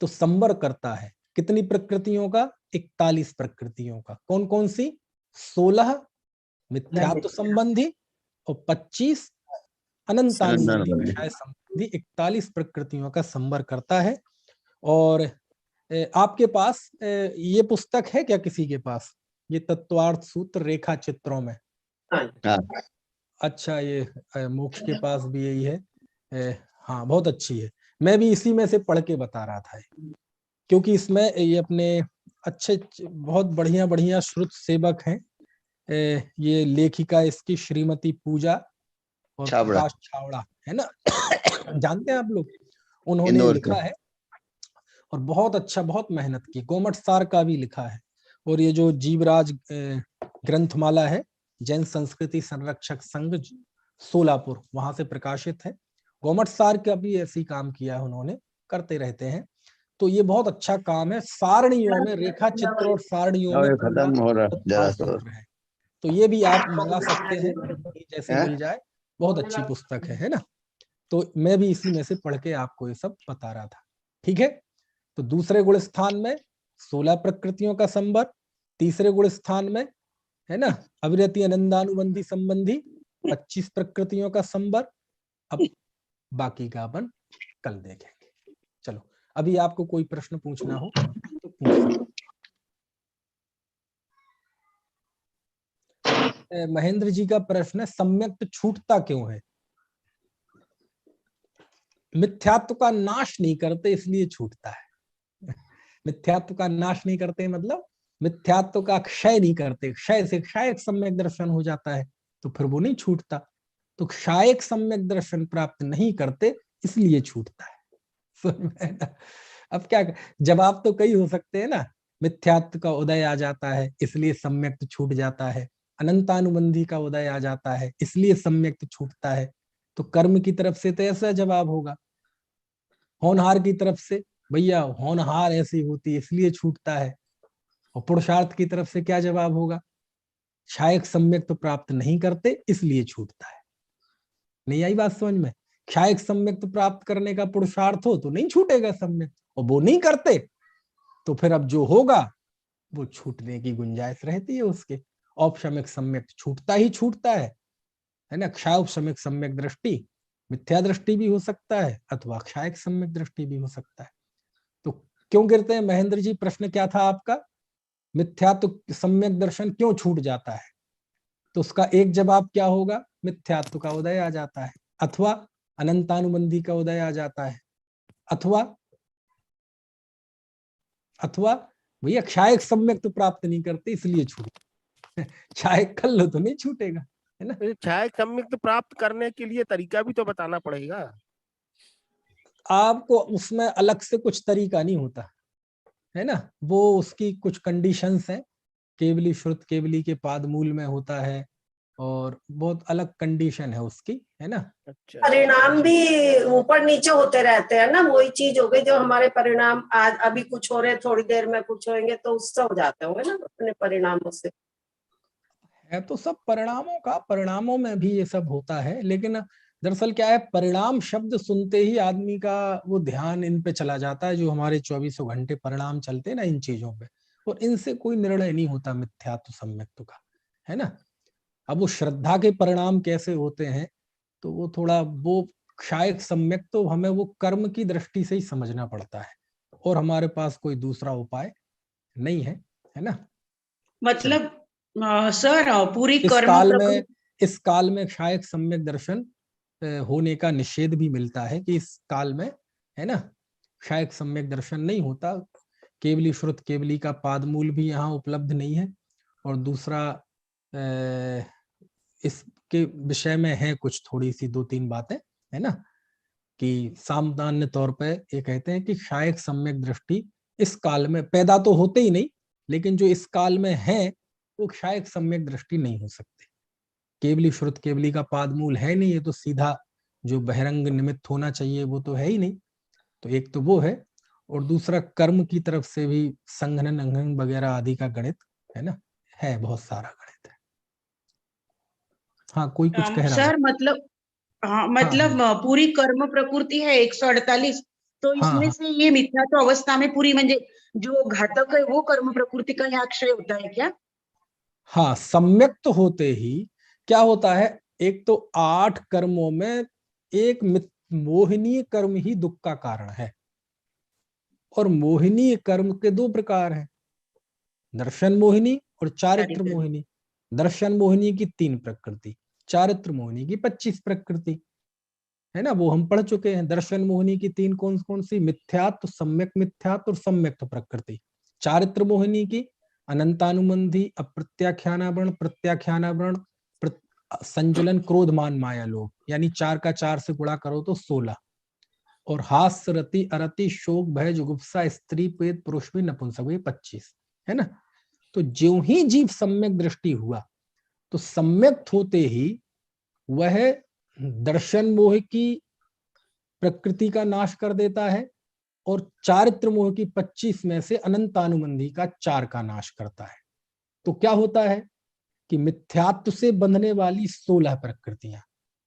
तो संवर करता है कितनी प्रकृतियों का? 41 प्रकृतियों का। कौन कौन सी? 16 मिथ्यात्व संबंधी और 25 अनंतानुबंधी विषय संबंधी 41 प्रकृतियों का संवर करता है। और आपके पास ये पुस्तक है क्या किसी के पास, ये तत्वार्थ सूत्र रेखा चित्रों में? अच्छा, ये मोक्ष के पास भी यही है। हाँ, बहुत अच्छी है। मैं भी इसी में से पढ़ के बता रहा था, क्योंकि इसमें ये अपने अच्छे बहुत बढ़िया बढ़िया श्रुत सेवक हैं। ये लेखिका इसकी श्रीमती पूजा और प्रकाश छावड़ा, है ना जानते हैं आप लोग, उन्होंने लिखा है और बहुत अच्छा, बहुत मेहनत की। गोमट सार का भी लिखा है, और ये जो जीवराज ग्रंथमाला है, जैन संस्कृति संरक्षक संघ सोलापुर, वहां से प्रकाशित है। गोमट सार का भी ऐसी काम किया है उन्होंने, करते रहते हैं। तो ये बहुत अच्छा काम है। सारणियों में रेखा चित्र और सारणियों में खत्म हो रहा है, तो ये भी आप मंगा सकते हैं, जैसे मिल जाए। बहुत अच्छी पुस्तक है ना। तो मैं भी इसी में से पढ़ के आपको ये सब बता रहा था, ठीक है। तो दूसरे गुण स्थान में 16 प्रकृतियों का संवर, तीसरे गुण स्थान में है ना अविरति आनंदानुबंधी संबंधी 25 प्रकृतियों का संवर। अब बाकी का अपन कल देखेंगे। चलो, अभी आपको कोई प्रश्न पूछना हो तो पूछ सकते। महेंद्र जी का प्रश्न है, सम्यक छूटता क्यों है? मिथ्यात्व का नाश नहीं करते इसलिए छूटता है। मिथ्यात्व का नाश नहीं करते मतलब मिथ्यात्व का क्षय नहीं करते, क्षय से क्षायक सम्यक दर्शन हो जाता है, तो फिर वो नहीं छूटता। तो क्षायक सम्यक दर्शन प्राप्त नहीं करते इसलिए छूटता है। अब क्या जवाब तो कई हो सकते हैं ना। मिथ्यात्व का उदय आ जाता है इसलिए सम्यक छूट जाता है, अनंतानुबंधी का उदय आ जाता है इसलिए सम्यक छूटता है। तो कर्म की तरफ से तो ऐसा जवाब होगा, होनहार की तरफ से भैया होनहार ऐसी होती है इसलिए छूटता है, और पुरुषार्थ की तरफ से क्या जवाब होगा? क्षायक सम्यक तो प्राप्त नहीं करते इसलिए छूटता है। नहीं आई बात समझ में? क्षायक सम्यक तो प्राप्त करने का पुरुषार्थ हो तो नहीं छूटेगा सम्यक, और वो नहीं करते तो फिर अब जो होगा वो छूटने की गुंजाइश रहती है उसके। औपशमिक सम्यक छूटता ही छूटता है ना। क्षायोपशमिक सम्यक दृष्टि मिथ्या दृष्टि भी हो सकता है अथवा क्षायक सम्यक दृष्टि भी हो सकता है। तो क्यों गिरते हैं महेंद्र जी? प्रश्न क्या था आपका? मिथ्यात्व सम्यक दर्शन क्यों छूट जाता है? तो उसका एक जवाब क्या होगा? मिथ्यात्व का उदय आ जाता है, अथवा अनंतानुबंधी का उदय आ जाता है, अथवा भैया क्षायक सम्यक तो प्राप्त नहीं करते इसलिए छूट। क्षायक कर लो तो नहीं छूटेगा, है ना। क्षायक सम्यक तो प्राप्त करने के लिए तरीका भी तो बताना पड़ेगा आपको। उसमें अलग से कुछ तरीका नहीं होता है ना, वो उसकी कुछ कंडीशंस हैं। केवली श्रुत केवली के पाद मूल में होता है, और बहुत अलग कंडीशन है उसकी, है ना। अच्छा परिणाम भी ऊपर नीचे होते रहते हैं ना, वही चीज हो गई जो हमारे परिणाम आज अभी कुछ हो रहे, थोड़ी देर में कुछ होंगे, तो उससे हो जाते होंगे ना अपने परिणामों से। है तो सब परिणामों का, परिणामों में भी ये सब होता है, लेकिन दरअसल क्या है, परिणाम शब्द सुनते ही आदमी का वो ध्यान इन पे चला जाता है, जो हमारे 24 घंटे परिणाम चलते हैं ना इन चीजों पे, और इनसे कोई निर्णय नहीं होता मिथ्यात्व सम्यक्त्व का, है ना। अब वो श्रद्धा के परिणाम कैसे होते हैं, तो वो थोड़ा वो शायद सम्यक तो हमें वो कर्म की दृष्टि से ही समझना पड़ता है, और हमारे पास कोई दूसरा उपाय नहीं है ना। मतलब सर पूरी इस कर्म काल में, प्रकृति इस काल में शायद सम्यक दर्शन होने का निषेध भी मिलता है, कि इस काल में, है ना, शायद सम्यक दर्शन नहीं होता। केवली श्रुत केवली का पादमूल भी यहाँ उपलब्ध नहीं है, और दूसरा इसके विषय में है कुछ थोड़ी सी 2-3 बातें, है ना, कि सामान्य तौर पे ये कहते हैं कि शायद सम्यक दृष्टि इस काल में पैदा तो होते ही नहीं, लेकिन जो इस काल में है वो शायद सम्यक दृष्टि नहीं हो सकती। केवली श्रुत केवली का पादमूल है नहीं, ये तो सीधा जो बहिरंग निमित्त होना चाहिए वो तो है ही नहीं। तो एक तो वो है, और दूसरा कर्म की तरफ से भी संघनन अंघन वगैरह आदि का गणित, है ना, है बहुत सारा गणित है। हाँ, कोई कुछ कह रहा है। सर मतलब हाँ हाँ मतलब पूरी कर्म प्रकृति है 148, तो हाँ इसमें हाँ से ये मिथ्यात्व अवस्था में पूरी म्हणजे जो घातक है वो कर्म प्रकृति का यहाँ अक्षय होता है क्या? हाँ, सम्यक तो होते ही क्या होता है, एक तो 8 कर्मों में एक मोहिनीय कर्म ही दुख का कारण है, और मोहिनीय कर्म के 2 प्रकार हैं, दर्शन मोहिनी और चारित्र मोहिनी। दर्शन मोहिनी की 3 प्रकृति, चारित्र मोहिनी की 25 प्रकृति, है ना, वो हम पढ़ चुके हैं। दर्शन मोहिनी की 3 कौन कौन सी, मिथ्यात्व, सम्यक मिथ्यात्व और सम्यक्त प्रकृति। चारित्र मोहिनी की अनंतानुबंधी, अप्रत्याख्यानावरण, प्रत्याख्यानावरण, संजुलन, क्रोधमान, माया, लोभ, यानी 4 का 4 से गुणा करो तो 16, और हास्य, रति, अरति, शोक, भय, जुगुप्सा, स्त्री, प्रेत, पुरुष भी, नपुंसक भी 25, है ना। तो ज्यों ही जीव सम्यक दृष्टि हुआ, तो सम्यक होते ही वह दर्शन मोह की प्रकृति का नाश कर देता है, और चारित्र मोह की 25 में से अनंतानुबंधी का 4 का नाश करता है। तो क्या होता है कि मिथ्यात्व से बंधने वाली 16 प्रकृतियां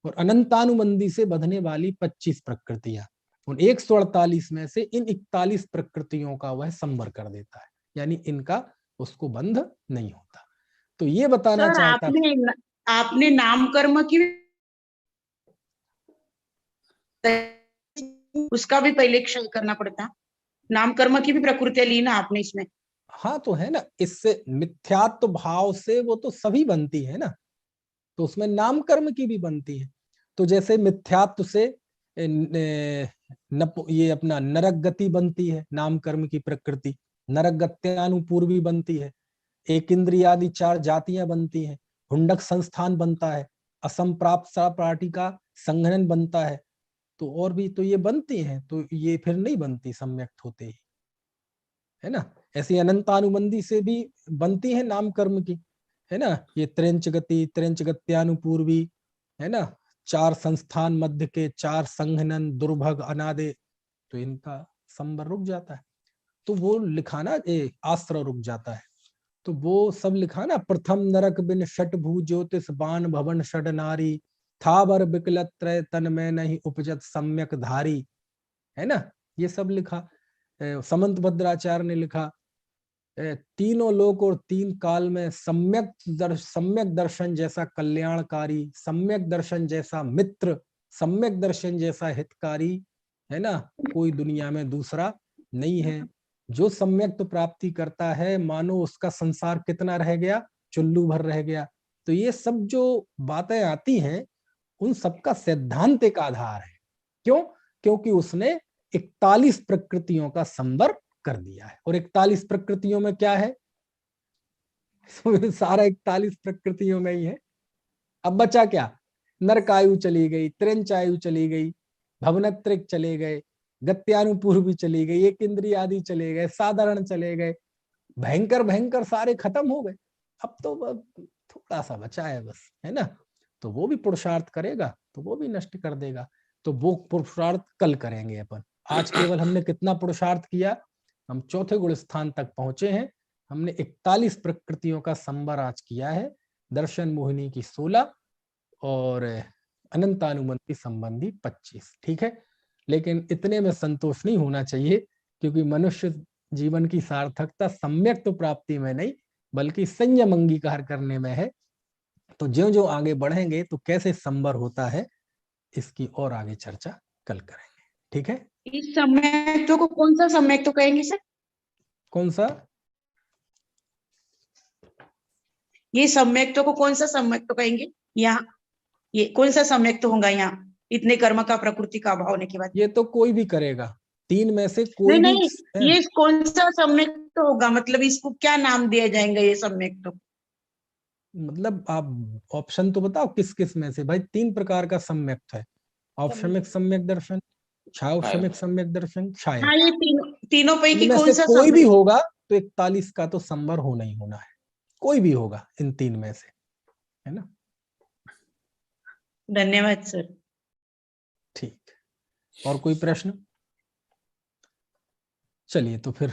और अनंतानुबंधी से बंधने वाली 25 प्रकृतियां, उन 148 में से इन 41 प्रकृतियों का वह संवर कर देता है, यानी इनका उसको बंध नहीं होता। तो ये बताना सर चाहता, आपने नाम कर्म की उसका भी पहले क्षय करना पड़ता, नाम कर्म की भी प्रकृतियां ली ना आपने इसमें। हाँ तो है ना, इससे मिथ्यात्व भाव से वो तो सभी बनती है ना, तो उसमें नाम कर्म की भी बनती है। तो जैसे मिथ्यात्व से ये अपना नरक गति बनती है, नाम कर्म की प्रकृति नरक गत्यानुपूर्वी बनती है, एक इंद्रियादि 4 जातियां बनती हैं, हुंडक संस्थान बनता है, असंप्राप्त सपाटी का संघनन बनता है, तो और भी तो ये बनती हैं, तो ये फिर नहीं बनती सम्यक होते ही, है ना। ऐसी अनंतानुबंधी से भी बनती है नाम कर्म की, है ना, ये त्रेंच गति, त्रेंच गत्यानुपूर्वी, है ना, 4 संस्थान मध्य के, 4 संघनन, दुर्भग, अनादे, तो इनका संबर रुक जाता है। तो वो लिखाना आश्रय रुक जाता है, तो वो सब लिखा ना, प्रथम नरक बिन षट भू ज्योतिष बाण भवन षड नारी, थावर विकलत त्रय तन में नहीं उपजत सम्यक धारी, है ना, ये सब लिखा। समंत भद्राचार्य ने लिखा, तीनों लोक और 3 काल में सम्यक दर्शन जैसा कल्याणकारी, सम्यक दर्शन जैसा मित्र, सम्यक दर्शन जैसा हितकारी, है ना, कोई दुनिया में दूसरा नहीं है। जो सम्यक प्राप्ति करता है, मानो उसका संसार कितना रह गया, चुल्लू भर रह गया। तो ये सब जो बातें आती हैं, उन सबका सैद्धांतिक आधार है। क्यों? क्योंकि उसने 41 प्रकृतियों का संवर कर दिया है, और 41 प्रकृतियों में क्या है, सारा 41 प्रकृतियों में ही है। अब बचा क्या, नरकायु चली गई, त्रेंचायु चली गई, भवनत्रिक चले गए, गत्यानुपूर्वी चली गई, एक इंद्रिय आदि चले गए, साधारण चले गए, भयंकर भयंकर सारे खत्म हो गए। अब तो थोड़ा सा बचा है बस, है ना, तो वो भी पुरुषार्थ करेगा तो वो भी नष्ट कर देगा। तो वो पुरुषार्थ कल करेंगे अपन। आज केवल हमने कितना पुरुषार्थ किया, हम चौथे गुण स्थान तक पहुंचे हैं। हमने 41 प्रकृतियों का संवर आज किया है, दर्शन मोहिनी की 16 और अनंतानुमति संबंधी 25। ठीक है, लेकिन इतने में संतोष नहीं होना चाहिए, क्योंकि मनुष्य जीवन की सार्थकता सम्यक तो प्राप्ति में नहीं बल्कि संयम अंगीकार करने में है। तो ज्यों ज्यों आगे बढ़ेंगे तो कैसे संवर होता है इसकी और आगे चर्चा कल करेंगे। ठीक है, इस सम्यक्त्व को कौन सा सम्यक्त्व कहेंगे सर? कौन सा? ये सम्यक्त्व को कौन सा सम्यक्त्व कहेंगे? यहाँ ये कौन सा सम्यक्त्व होगा यहाँ इतने कर्म का प्रकृति का अभाव होने के बाद? ये तो कोई भी करेगा, तीन में से कोई नहीं भी। नहीं, ये कौन सा सम्यक्त्व होगा, मतलब इसको क्या नाम दिया जाएगा ये सम्यक्त्व? मतलब आप ऑप्शन तो बताओ किस किस में से। भाई 3 प्रकार का सम्यक्त है, औपशमिक सम्यक दर्शन, क्षावशमिक सम्यक दर्शन, क्षायक। हाँ, ये तीनों पैकी इनमें कौन से सा कोई भी सम्यक? होगा तो 41 का तो संवर होना ही होना है, कोई भी होगा इन 3 में से, है ना। धन्यवाद सर। ठीक, और कोई प्रश्न? चलिए तो फिर